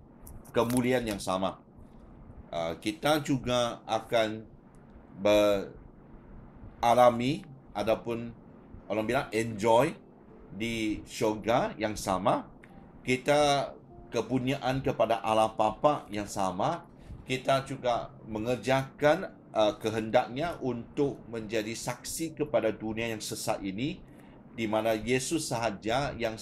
S8: kemuliaan yang sama. Kita juga akan beralami ataupun orang bilang enjoy di syurga yang sama. Kita kepunyaan kepada Allah Bapa yang sama. Kita juga mengerjakan kehendaknya untuk menjadi saksi kepada dunia yang sesat ini, di mana Yesus sahaja yang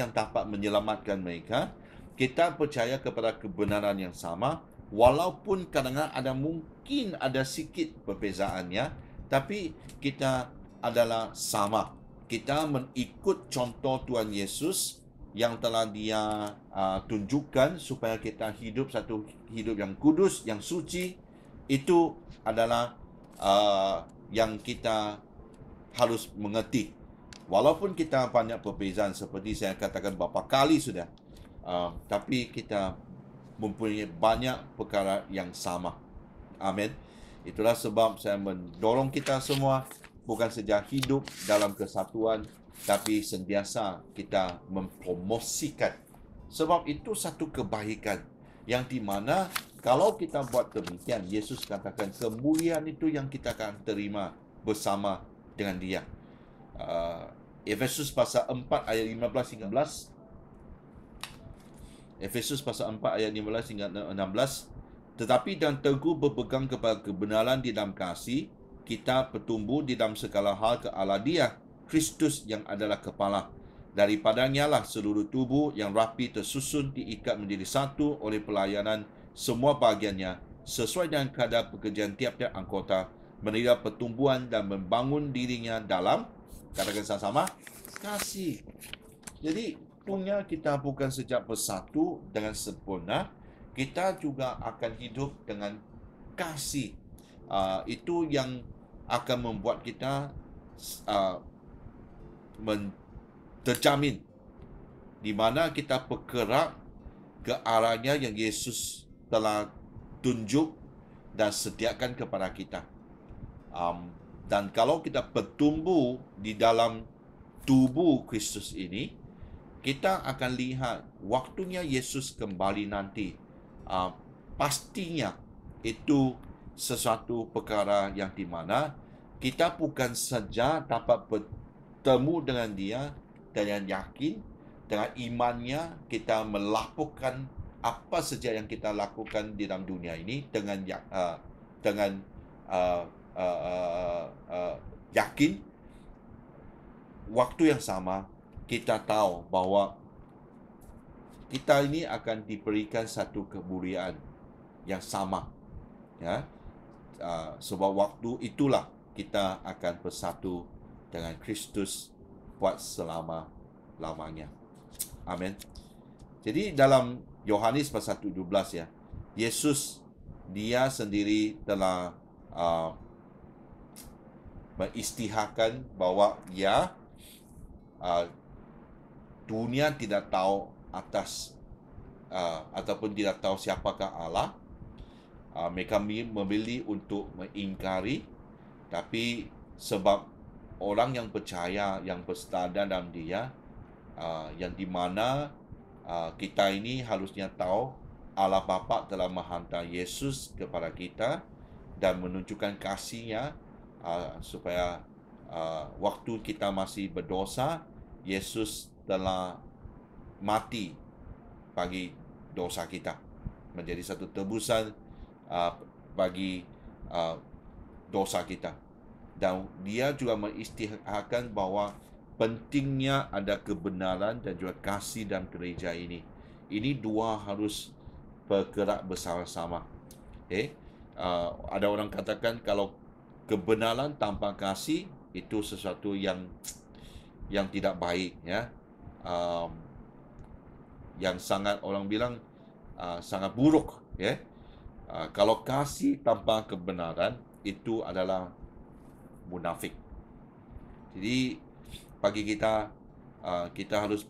S8: dapat menyelamatkan mereka. Kita percaya kepada kebenaran yang sama, walaupun kadang-kadang mungkin ada sikit perbezaannya, tapi kita adalah sama. Kita mengikut contoh Tuhan Yesus yang telah dia tunjukkan supaya kita hidup satu hidup yang kudus, yang suci. Itu adalah yang kita harus mengerti. Walaupun kita banyak perbezaan seperti saya katakan beberapa kali sudah, tapi kita mempunyai banyak perkara yang sama. Amin. Itulah sebab saya mendorong kita semua bukan saja hidup dalam kesatuan, tapi sentiasa kita mempromosikan. Sebab itu satu kebaikan yang di mana kalau kita buat demikian, Yesus katakan kemuliaan itu yang kita akan terima bersama dengan dia. Efesus pasal 4 ayat 15 hingga 16. Efesus pasal 4 ayat 15 hingga 16. Tetapi dan teguh berpegang kepada kebenaran di dalam kasih, kita bertumbuh di dalam segala hal ke Allah dia, Kristus yang adalah kepala. Daripadanya lah seluruh tubuh yang rapi tersusun diikat menjadi satu oleh pelayanan semua bahagiannya, sesuai dengan kadar pekerjaan tiap-tiap anggota, menerima pertumbuhan dan membangun dirinya dalam, katakan sama-sama, kasih. Jadi punya kita bukan sejak bersatu dengan sempurna, kita juga akan hidup dengan kasih. Itu yang akan membuat kita terjamin di mana kita bergerak ke arahnya yang Yesus telah tunjuk dan sediakan kepada kita. Dan kalau kita bertumbuh di dalam tubuh Kristus ini, kita akan lihat waktunya Yesus kembali nanti. Pastinya itu sesuatu perkara yang di mana kita bukan saja dapat bertemu dengan dia dengan yakin, dengan imannya kita melakukan apa saja yang kita lakukan di dalam dunia ini dengan yakin. Waktu yang sama kita tahu bahwa kita ini akan diberikan satu kemuliaan yang sama, ya. Sebab waktu itulah kita akan bersatu dengan Kristus buat selama-lamanya. Amin. Jadi dalam Yohanes pasal 17 ya, Yesus dia sendiri telah mengisytiharkan bahwa ya dunia tidak tahu atas ataupun tidak tahu siapakah Allah. Mereka memilih untuk mengingkari, tapi sebab orang yang percaya, yang bersandar dalam dia, yang di mana kita ini harusnya tahu Allah Bapa telah menghantar Yesus kepada kita dan menunjukkan kasih-Nya supaya waktu kita masih berdosa, Yesus telah mati bagi dosa kita, menjadi satu tebusan bagi dosa kita. Dan dia juga mengisytiharkan bahawa pentingnya ada kebenaran dan juga kasih dalam gereja ini. Ini dua harus bergerak bersama-sama. Ada orang katakan kalau kebenaran tanpa kasih itu sesuatu yang tidak baik, ya. Yang sangat orang bilang sangat buruk, ya. Kalau kasih tanpa kebenaran itu adalah munafik. Jadi bagi kita, kita harus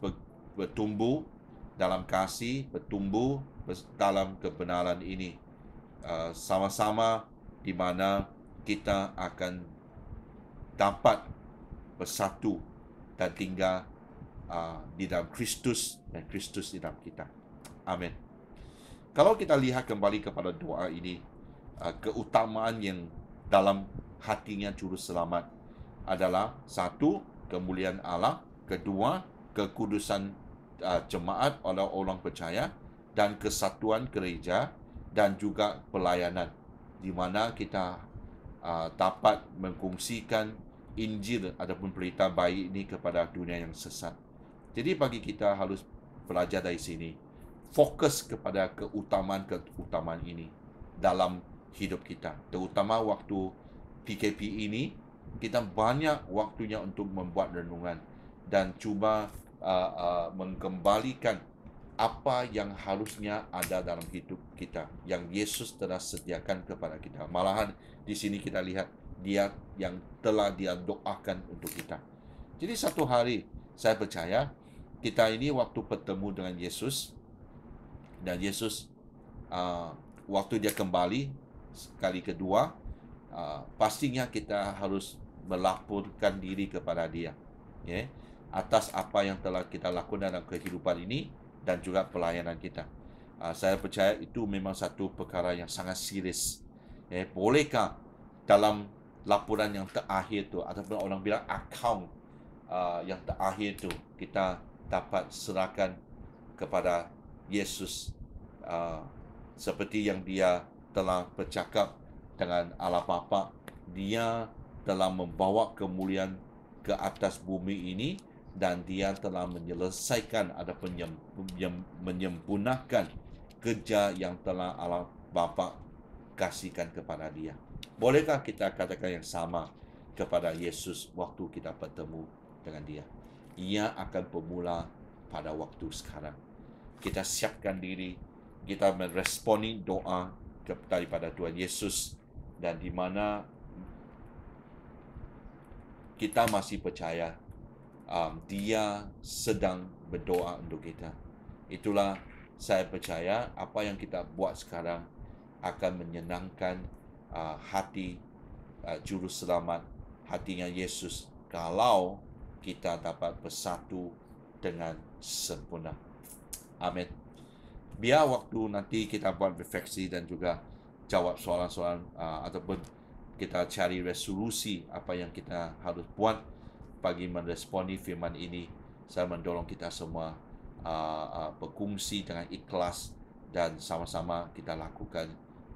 S8: bertumbuh dalam kasih, bertumbuh dalam kebenaran ini, sama-sama di mana kita akan dapat bersatu dan tinggal di dalam Kristus dan Kristus di dalam kita. Amin. Kalau kita lihat kembali kepada doa ini, keutamaan yang dalam hatinya juru selamat adalah satu, kemuliaan Allah, kedua, kekudusan jemaat oleh orang percaya, dan kesatuan gereja, dan juga pelayanan, di mana kita dapat mengkongsikan Injil ataupun berita baik ini kepada dunia yang sesat. Jadi bagi kita harus belajar dari sini, fokus kepada keutamaan ini dalam hidup kita. Terutama waktu PKP ini, kita banyak waktunya untuk membuat renungan dan cuba mengembalikan apa yang harusnya ada dalam hidup kita, yang Yesus telah sediakan kepada kita. Malahan di sini kita lihat dia yang telah dia doakan untuk kita. Jadi satu hari saya percaya kita ini waktu bertemu dengan Yesus, dan Yesus waktu dia kembali kali kedua, pastinya kita harus melaporkan diri kepada dia, ya, atas apa yang telah kita lakukan dalam kehidupan ini dan juga pelayanan kita. Saya percaya itu memang satu perkara yang sangat serius. Bolehkah dalam laporan yang terakhir tu, ataupun orang bilang account yang terakhir tu, kita dapat serahkan kepada Yesus, seperti yang dia telah bercakap dengan Allah Bapa. Dia telah membawa kemuliaan ke atas bumi ini, dan dia telah menyelesaikan ataupun menyempurnakan kerja yang telah Allah Bapa kasihkan kepada dia. Bolehkah kita katakan yang sama kepada Yesus waktu kita bertemu dengan dia? Ia akan bermula pada waktu sekarang. Kita siapkan diri, kita meresponi doa daripada Tuhan Yesus, dan di mana kita masih percaya dia sedang berdoa untuk kita. Itulah saya percaya apa yang kita buat sekarang akan menyenangkan hati Juru Selamat, hatinya Yesus, kalau kita dapat bersatu dengan sempurna. Amin. Biar waktu nanti kita buat refleksi dan juga jawab soalan-soalan ataupun kita cari resolusi apa yang kita harus buat bagi meresponi firman ini. Saya mendorong kita semua berkongsi dengan ikhlas dan sama-sama kita lakukan,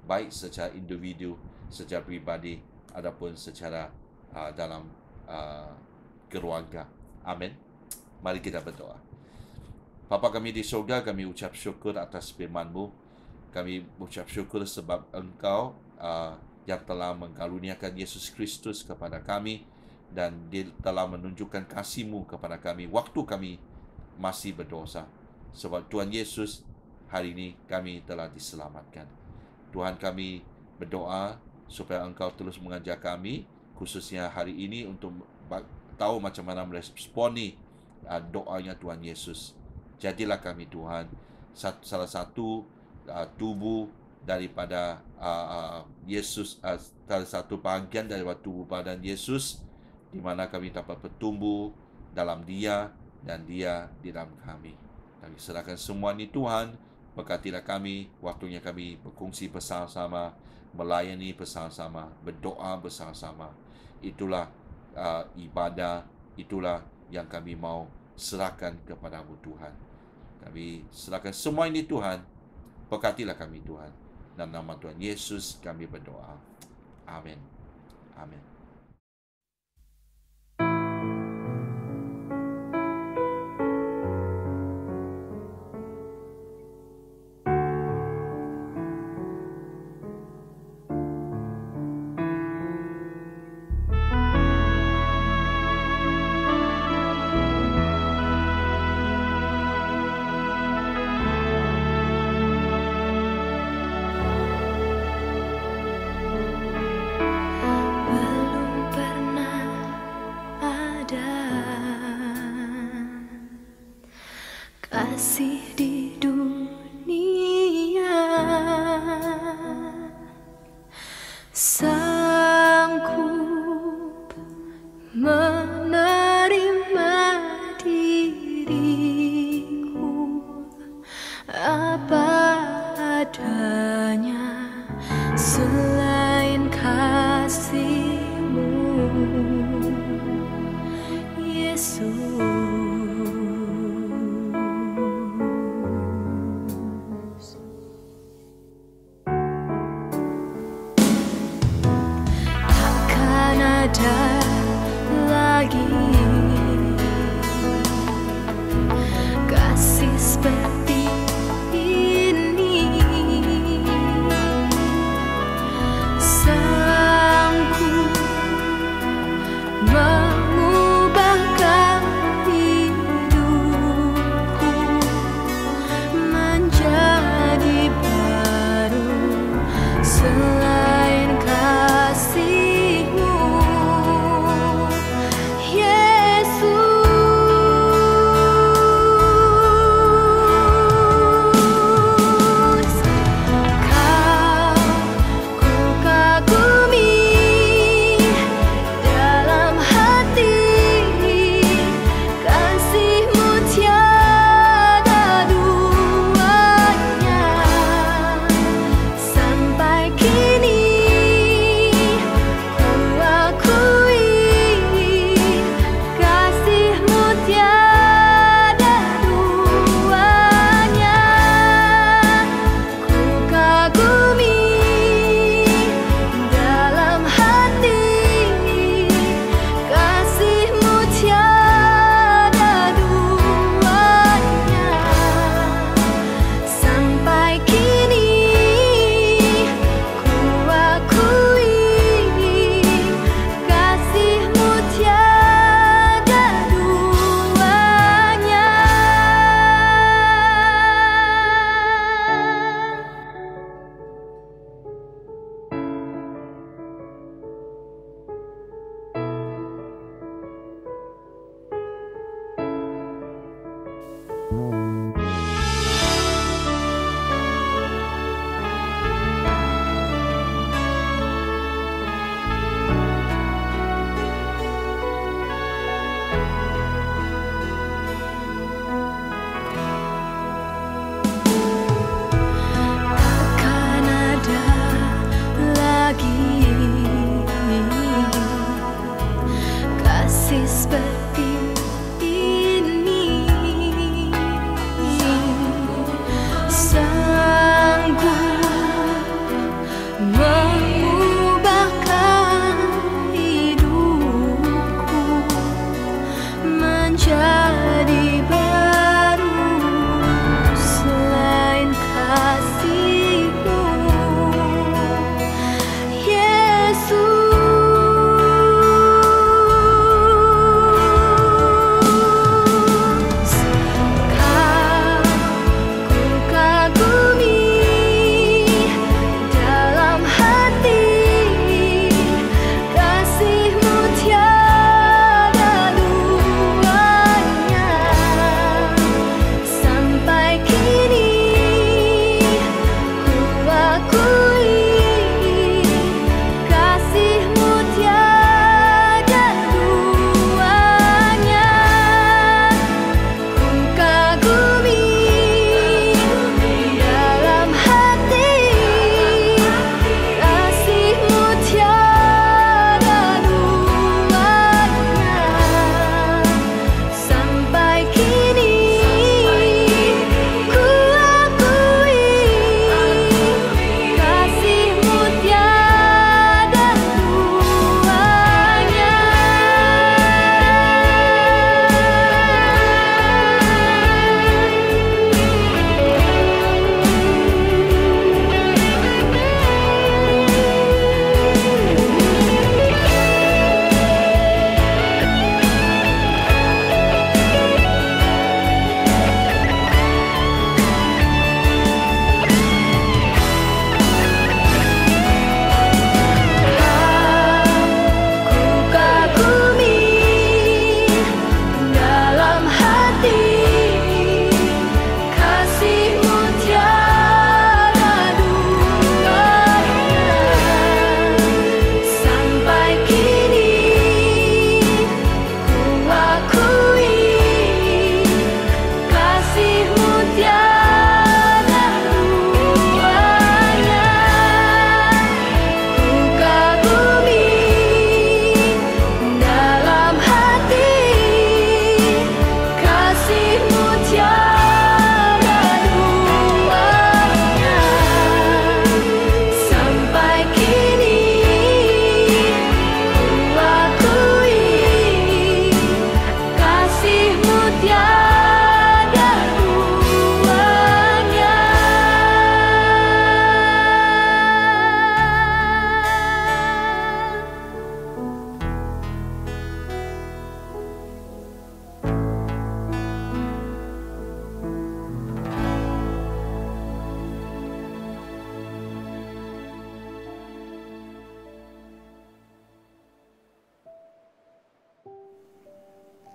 S8: baik secara individu, secara pribadi, ataupun secara dalam keluarga. Amin. Mari kita berdoa. Bapa kami di surga, kami ucap syukur atas firman-Mu. Kami ucap syukur sebab Engkau yang telah mengaruniakan Yesus Kristus kepada kami, dan Dia telah menunjukkan kasih-Mu kepada kami waktu kami masih berdosa. Sebab Tuhan Yesus, hari ini kami telah diselamatkan. Tuhan, kami berdoa supaya Engkau terus mengajar kami, khususnya hari ini, untuk tahu macam mana meresponi doanya Tuhan Yesus. Jadilah kami Tuhan salah satu tubuh daripada Yesus, salah satu bahagian daripada tubuh badan Yesus, di mana kami dapat bertumbuh dalam Dia dan Dia di dalam kami. Kami serahkan semua ini Tuhan. Berkatilah kami, waktunya kami berkongsi bersama-sama, melayani bersama-sama, berdoa bersama-sama. Itulah ibadah, itulah yang kami mau serahkan kepada-Mu Tuhan. Kami serahkan semua ini Tuhan. Berkatilah kami Tuhan. Dalam nama Tuhan Yesus kami berdoa. Amin. Amin.
S6: Kasih di dunia sanggup menerima diriku apa adanya, selain kasih-Mu Yesus. Ada lagi kasih seperti ini, sanggup mengubahkan hidupku menjadi baru, selain kasih Yesus.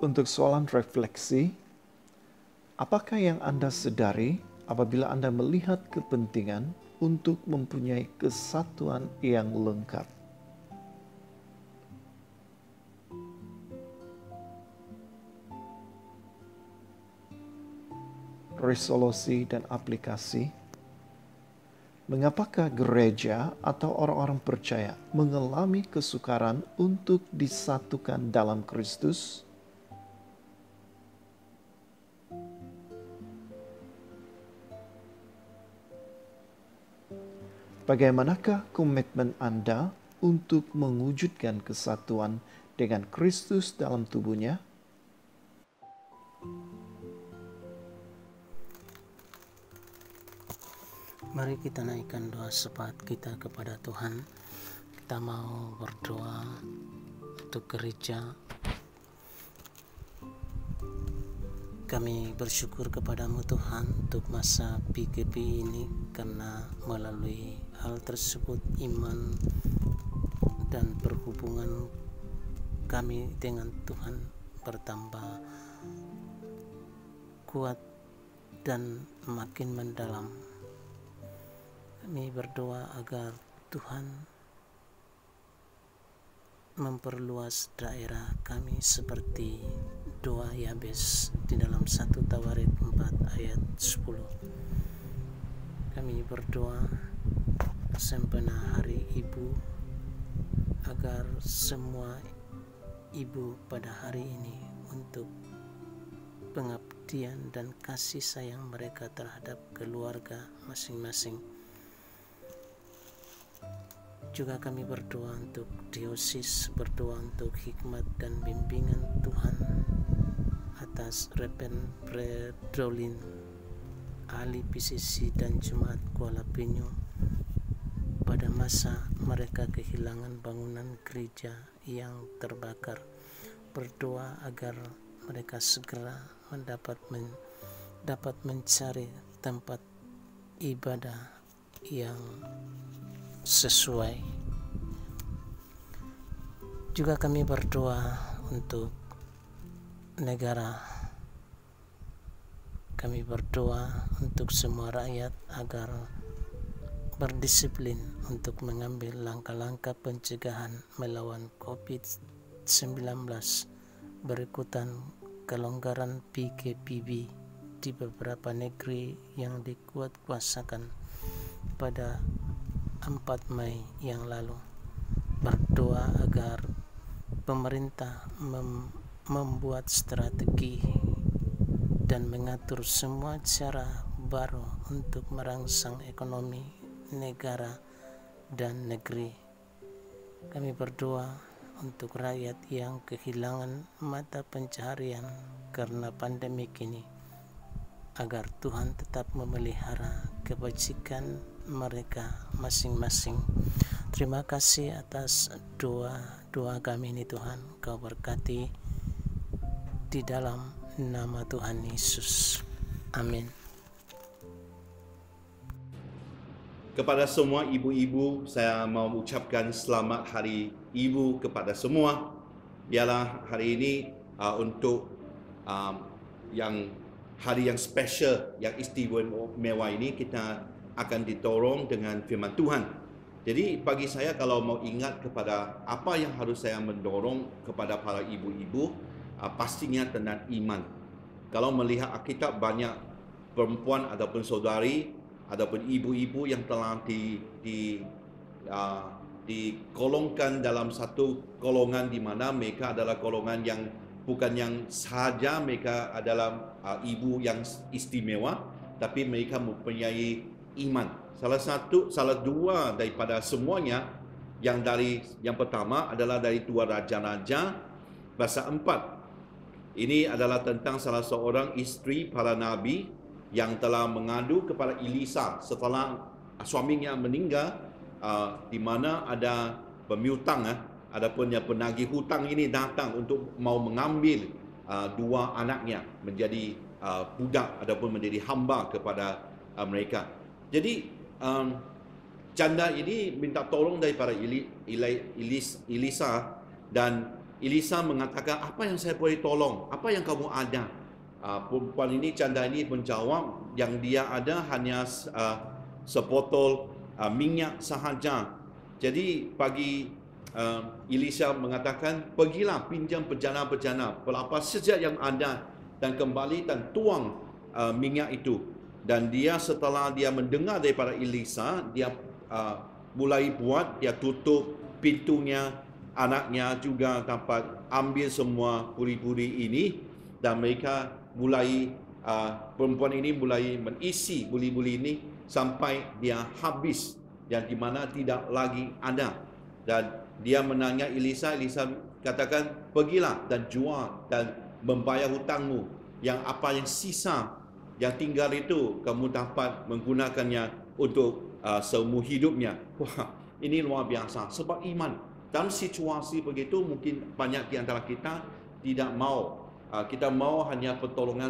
S4: Untuk soalan refleksi, apakah yang Anda sadari apabila Anda melihat kepentingan untuk mempunyai kesatuan yang lengkap? Resolusi dan aplikasi. Mengapakah gereja atau orang-orang percaya mengalami kesukaran untuk disatukan dalam Kristus? Bagaimanakah komitmen Anda untuk mewujudkan kesatuan dengan Kristus dalam tubuhnya?
S9: Mari kita naikkan doa syafaat kita kepada Tuhan. Kita mau berdoa untuk gereja. Kami bersyukur kepadamu Tuhan untuk masa PKP ini, karena melalui hal tersebut iman dan perhubungan kami dengan Tuhan bertambah kuat dan makin mendalam. Kami berdoa agar Tuhan memperluas daerah kami seperti doa Yabes di dalam 1 Tawarik 4 ayat 10. Kami berdoa sempena Hari Ibu agar semua ibu pada hari ini untuk pengabdian dan kasih sayang mereka terhadap keluarga masing-masing. Juga kami berdoa untuk diosis, berdoa untuk hikmat dan bimbingan Tuhan atas Repen Predolin, ahli PCC dan Jemaat Kuala Penyu pada masa mereka kehilangan bangunan gereja yang terbakar. Berdoa agar mereka segera dapat mencari tempat ibadah yang sesuai. Juga kami berdoa untuk negara. Kami berdoa untuk semua rakyat agar berdisiplin untuk mengambil langkah-langkah pencegahan melawan COVID-19 berikutan kelonggaran PKPB di beberapa negeri yang dikuatkuasakan pada 4 Mei yang lalu. Berdoa agar pemerintah membuat strategi dan mengatur semua cara baru untuk merangsang ekonomi negara dan negeri. Kami berdoa untuk rakyat yang kehilangan mata pencaharian karena pandemi ini, agar Tuhan tetap memelihara kebajikan mereka masing-masing. Terima kasih atas doa kami ini Tuhan. Kau berkati di dalam nama Tuhan Yesus. Amin.
S8: Kepada semua ibu-ibu, saya mau ucapkan selamat Hari Ibu kepada semua. Ialah hari ini untuk hari yang special, yang istimewa ini, kita akan ditolong dengan firman Tuhan. Jadi bagi saya, kalau mau ingat kepada apa yang harus saya mendorong kepada para ibu-ibu, pastinya tentang iman. Kalau melihat Alkitab, banyak perempuan ataupun saudari ataupun ibu-ibu yang telah dikolongkan dalam satu golongan di mana mereka adalah golongan yang bukan yang sahaja mereka adalah ibu yang istimewa, tapi mereka mempunyai iman. Salah dua daripada semuanya, yang pertama adalah dari 2 Raja-Raja pasal 4. Ini adalah tentang salah seorang isteri para nabi yang telah mengadu kepada Elisa setelah suaminya meninggal, di mana ada pemiutang, adapun yang penagih hutang ini datang untuk mau mengambil 2 anaknya menjadi budak ataupun menjadi hamba kepada mereka. Jadi janda ini minta tolong daripada Elisa, dan Elisa mengatakan, apa yang saya boleh tolong? Apa yang kamu ada? Perempuan ini, janda ini menjawab, yang dia ada hanya sebotol minyak sahaja. Jadi bagi Elisa mengatakan, pergilah pinjam bejana-bejana pelapa saja yang ada dan kembali dan tuang minyak itu. Dan dia setelah dia mendengar daripada Elisa, dia mulai buat, dia tutup pintunya, anaknya juga dapat ambil semua puri-puri ini, dan mereka mulai perempuan ini mulai mengisi buli-buli ini sampai dia habis, yang di mana tidak lagi ada. Dan dia menanya Elisa, Elisa katakan, pergilah dan jual dan membayar hutangmu, yang apa yang sisa yang tinggal itu kamu dapat menggunakannya untuk seumur hidupnya. Wah, ini luar biasa. Sebab iman dalam situasi begitu, mungkin banyak di antara kita tidak mau. Kita mau hanya pertolongan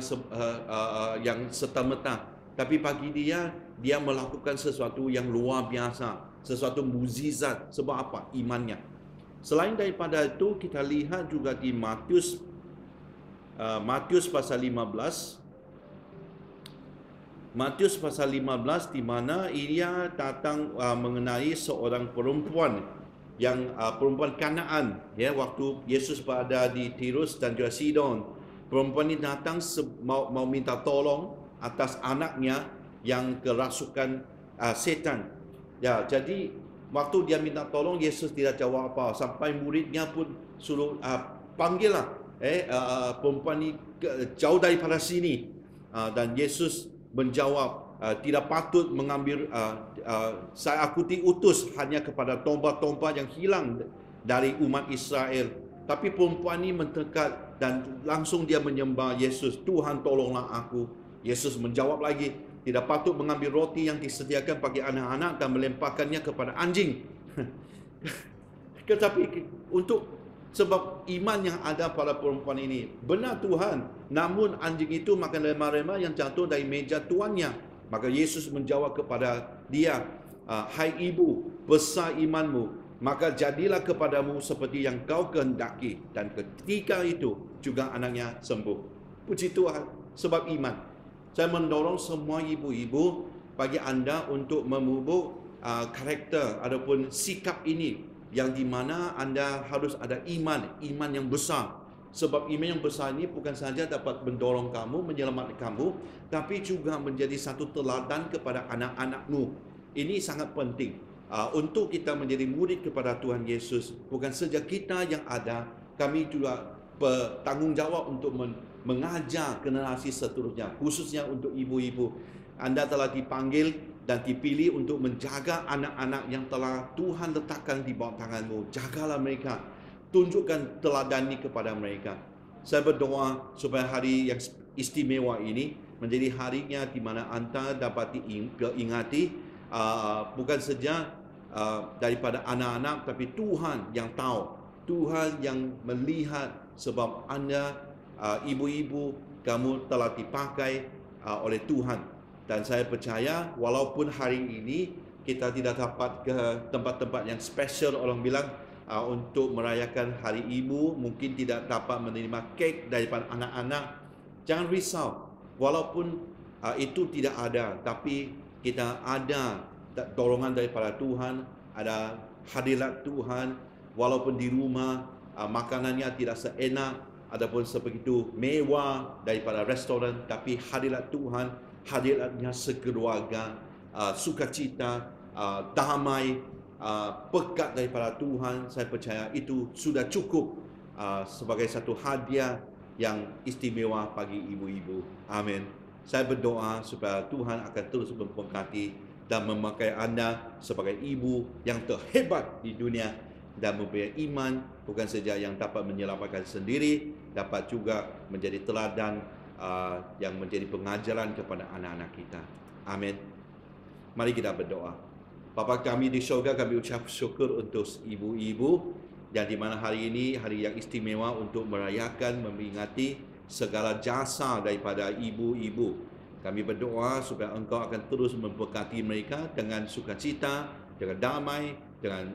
S8: yang serta-merta. Tapi bagi dia melakukan sesuatu yang luar biasa, sesuatu mukjizat. Sebab apa? Imannya. Selain daripada itu, kita lihat juga di Matius pasal 15. Matius pasal 15, di mana ia datang mengenai seorang perempuan yang perempuan Kanaan, ya, waktu Yesus berada di Tirus dan juga Sidon. Perempuan ini datang mau minta tolong atas anaknya yang kerasukan setan. Ya, jadi waktu dia minta tolong, Yesus tidak jawab apa, sampai muridnya pun suruh panggillah perempuan ini jauh daripada sini. Dan Yesus menjawab, tidak patut mengambil, aku diutus hanya kepada domba-domba yang hilang dari umat Israel. Tapi perempuan ini mendekat dan langsung dia menyembah Yesus, Tuhan tolonglah aku. Yesus menjawab lagi, tidak patut mengambil roti yang disediakan bagi anak-anak dan melemparkannya kepada anjing. Tetapi sebab iman yang ada pada perempuan ini, benar Tuhan, namun anjing itu makan remah-remah yang jatuh dari meja tuannya. Maka Yesus menjawab kepada dia, hai ibu, besar imanmu, maka jadilah kepadamu seperti yang kau kehendaki. Dan ketika itu juga anaknya sembuh. Puji Tuhan, sebab iman. Saya mendorong semua ibu-ibu, bagi anda untuk memupuk karakter ataupun sikap ini, yang di mana anda harus ada iman yang besar. Sebab iman yang besar ini bukan saja dapat mendorong kamu, menyelamatkan kamu, tapi juga menjadi satu teladan kepada anak-anakmu. Ini sangat penting untuk kita menjadi murid kepada Tuhan Yesus. Bukan saja kita yang ada, kami juga bertanggungjawab untuk mengajar generasi seterusnya, khususnya untuk ibu-ibu. Anda telah dipanggil dan dipilih untuk menjaga anak-anak yang telah Tuhan letakkan di bawah tanganmu. Jagalah mereka, tunjukkan teladan ini kepada mereka. Saya berdoa supaya hari yang istimewa ini menjadi harinya di mana anda dapat diingati, bukan saja daripada anak-anak, tapi Tuhan yang tahu, Tuhan yang melihat. Sebab anda, ibu-ibu, kamu telah dipakai oleh Tuhan. Dan saya percaya walaupun hari ini kita tidak dapat ke tempat-tempat yang special, orang bilang untuk merayakan hari ibu, mungkin tidak dapat menerima kek daripada anak-anak, jangan risau. Walaupun itu tidak ada, tapi kita ada dorongan daripada Tuhan, ada hadirat Tuhan. Walaupun di rumah makanannya tidak seenak ataupun sebegitu mewah daripada restoran, tapi hadirat Tuhan, hadiratnya sekeluarga, sukacita, damai, berkat daripada Tuhan. Saya percaya itu sudah cukup sebagai satu hadiah yang istimewa bagi ibu-ibu. Amin. Saya berdoa supaya Tuhan akan terus memberkati dan memakai anda sebagai ibu yang terhebat di dunia, dan memberi iman bukan saja yang dapat menyelamatkan sendiri, dapat juga menjadi teladan yang menjadi pengajaran kepada anak-anak kita. Amin. Mari kita berdoa. Bapa kami di syurga, kami ucap syukur untuk ibu-ibu yang di mana hari ini hari yang istimewa untuk merayakan, memperingati segala jasa daripada ibu-ibu. Kami berdoa supaya Engkau akan terus memberkati mereka dengan sukacita, dengan damai, dengan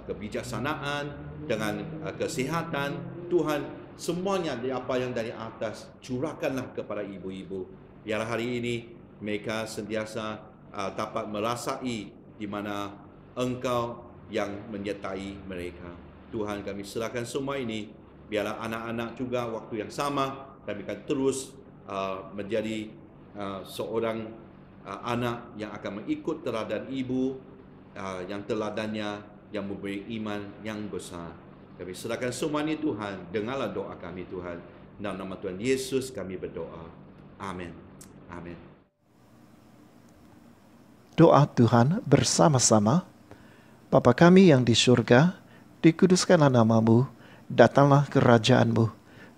S8: kebijaksanaan, dengan kesihatan. Tuhan, semuanya apa yang dari atas curahkanlah kepada ibu-ibu. Biarlah hari ini mereka sentiasa dapat merasai di mana Engkau yang menyertai mereka. Tuhan, kami serahkan semua ini. Biarlah anak-anak juga waktu yang sama kami akan terus menjadi seorang anak yang akan mengikut teladan ibu, yang teladannya yang memberi iman yang besar. Kami serahkan semua ini Tuhan. Dengarlah doa kami Tuhan. Dalam nama Tuhan Yesus kami berdoa. Amin. Amin.
S4: Doa Tuhan bersama-sama. Bapa kami yang di surga, dikuduskanlah namamu, datanglah kerajaan-Mu,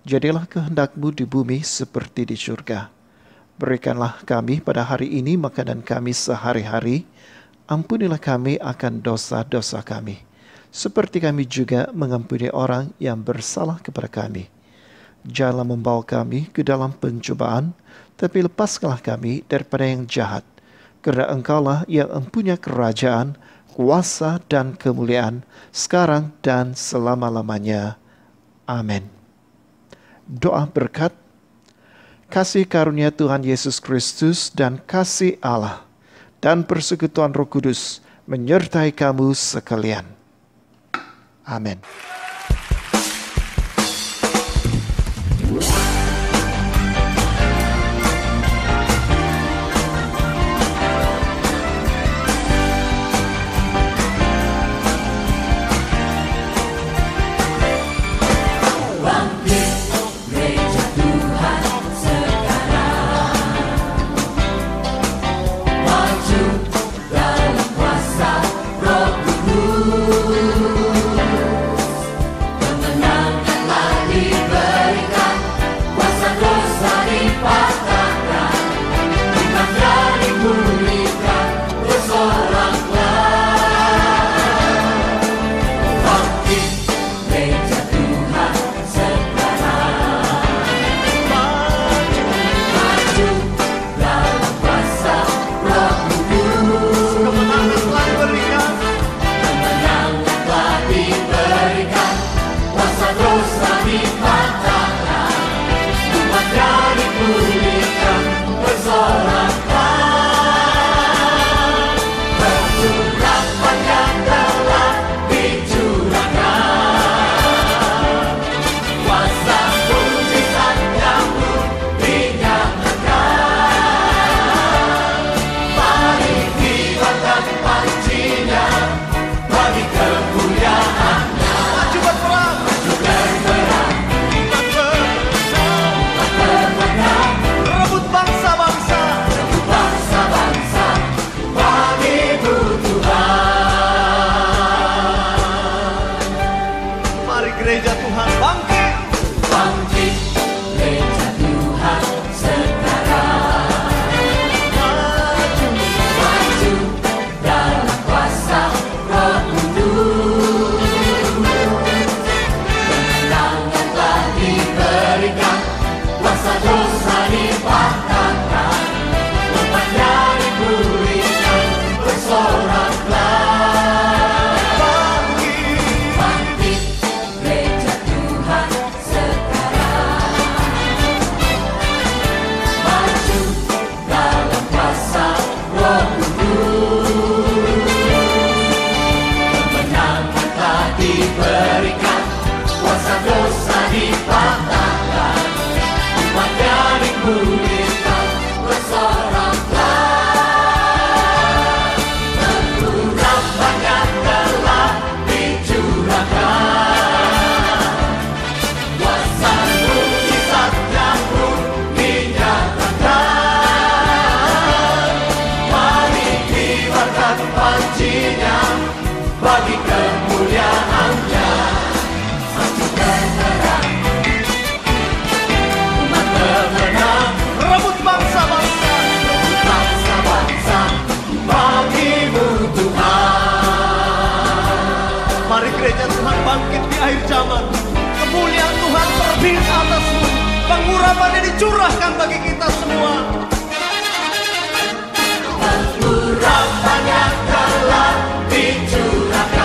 S4: jadilah kehendak-Mu di bumi seperti di surga. Berikanlah kami pada hari ini makanan kami sehari-hari, ampunilah kami akan dosa-dosa kami, seperti kami juga mengampuni orang yang bersalah kepada kami. Janganlah membawa kami ke dalam pencobaan, tapi lepaskanlah kami daripada yang jahat. Karena Engkaulah yang mempunyai kerajaan, kuasa dan kemuliaan, sekarang dan selama-lamanya. Amin. Doa berkat. Kasih karunia Tuhan Yesus Kristus dan kasih Allah dan persekutuan Roh Kudus menyertai kamu sekalian. Amin.
S5: Pengurapannya dicurahkan bagi kita semua. Pengurapannya telah dicurahkan.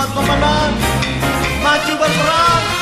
S5: tempat pemenang. Maju berperang.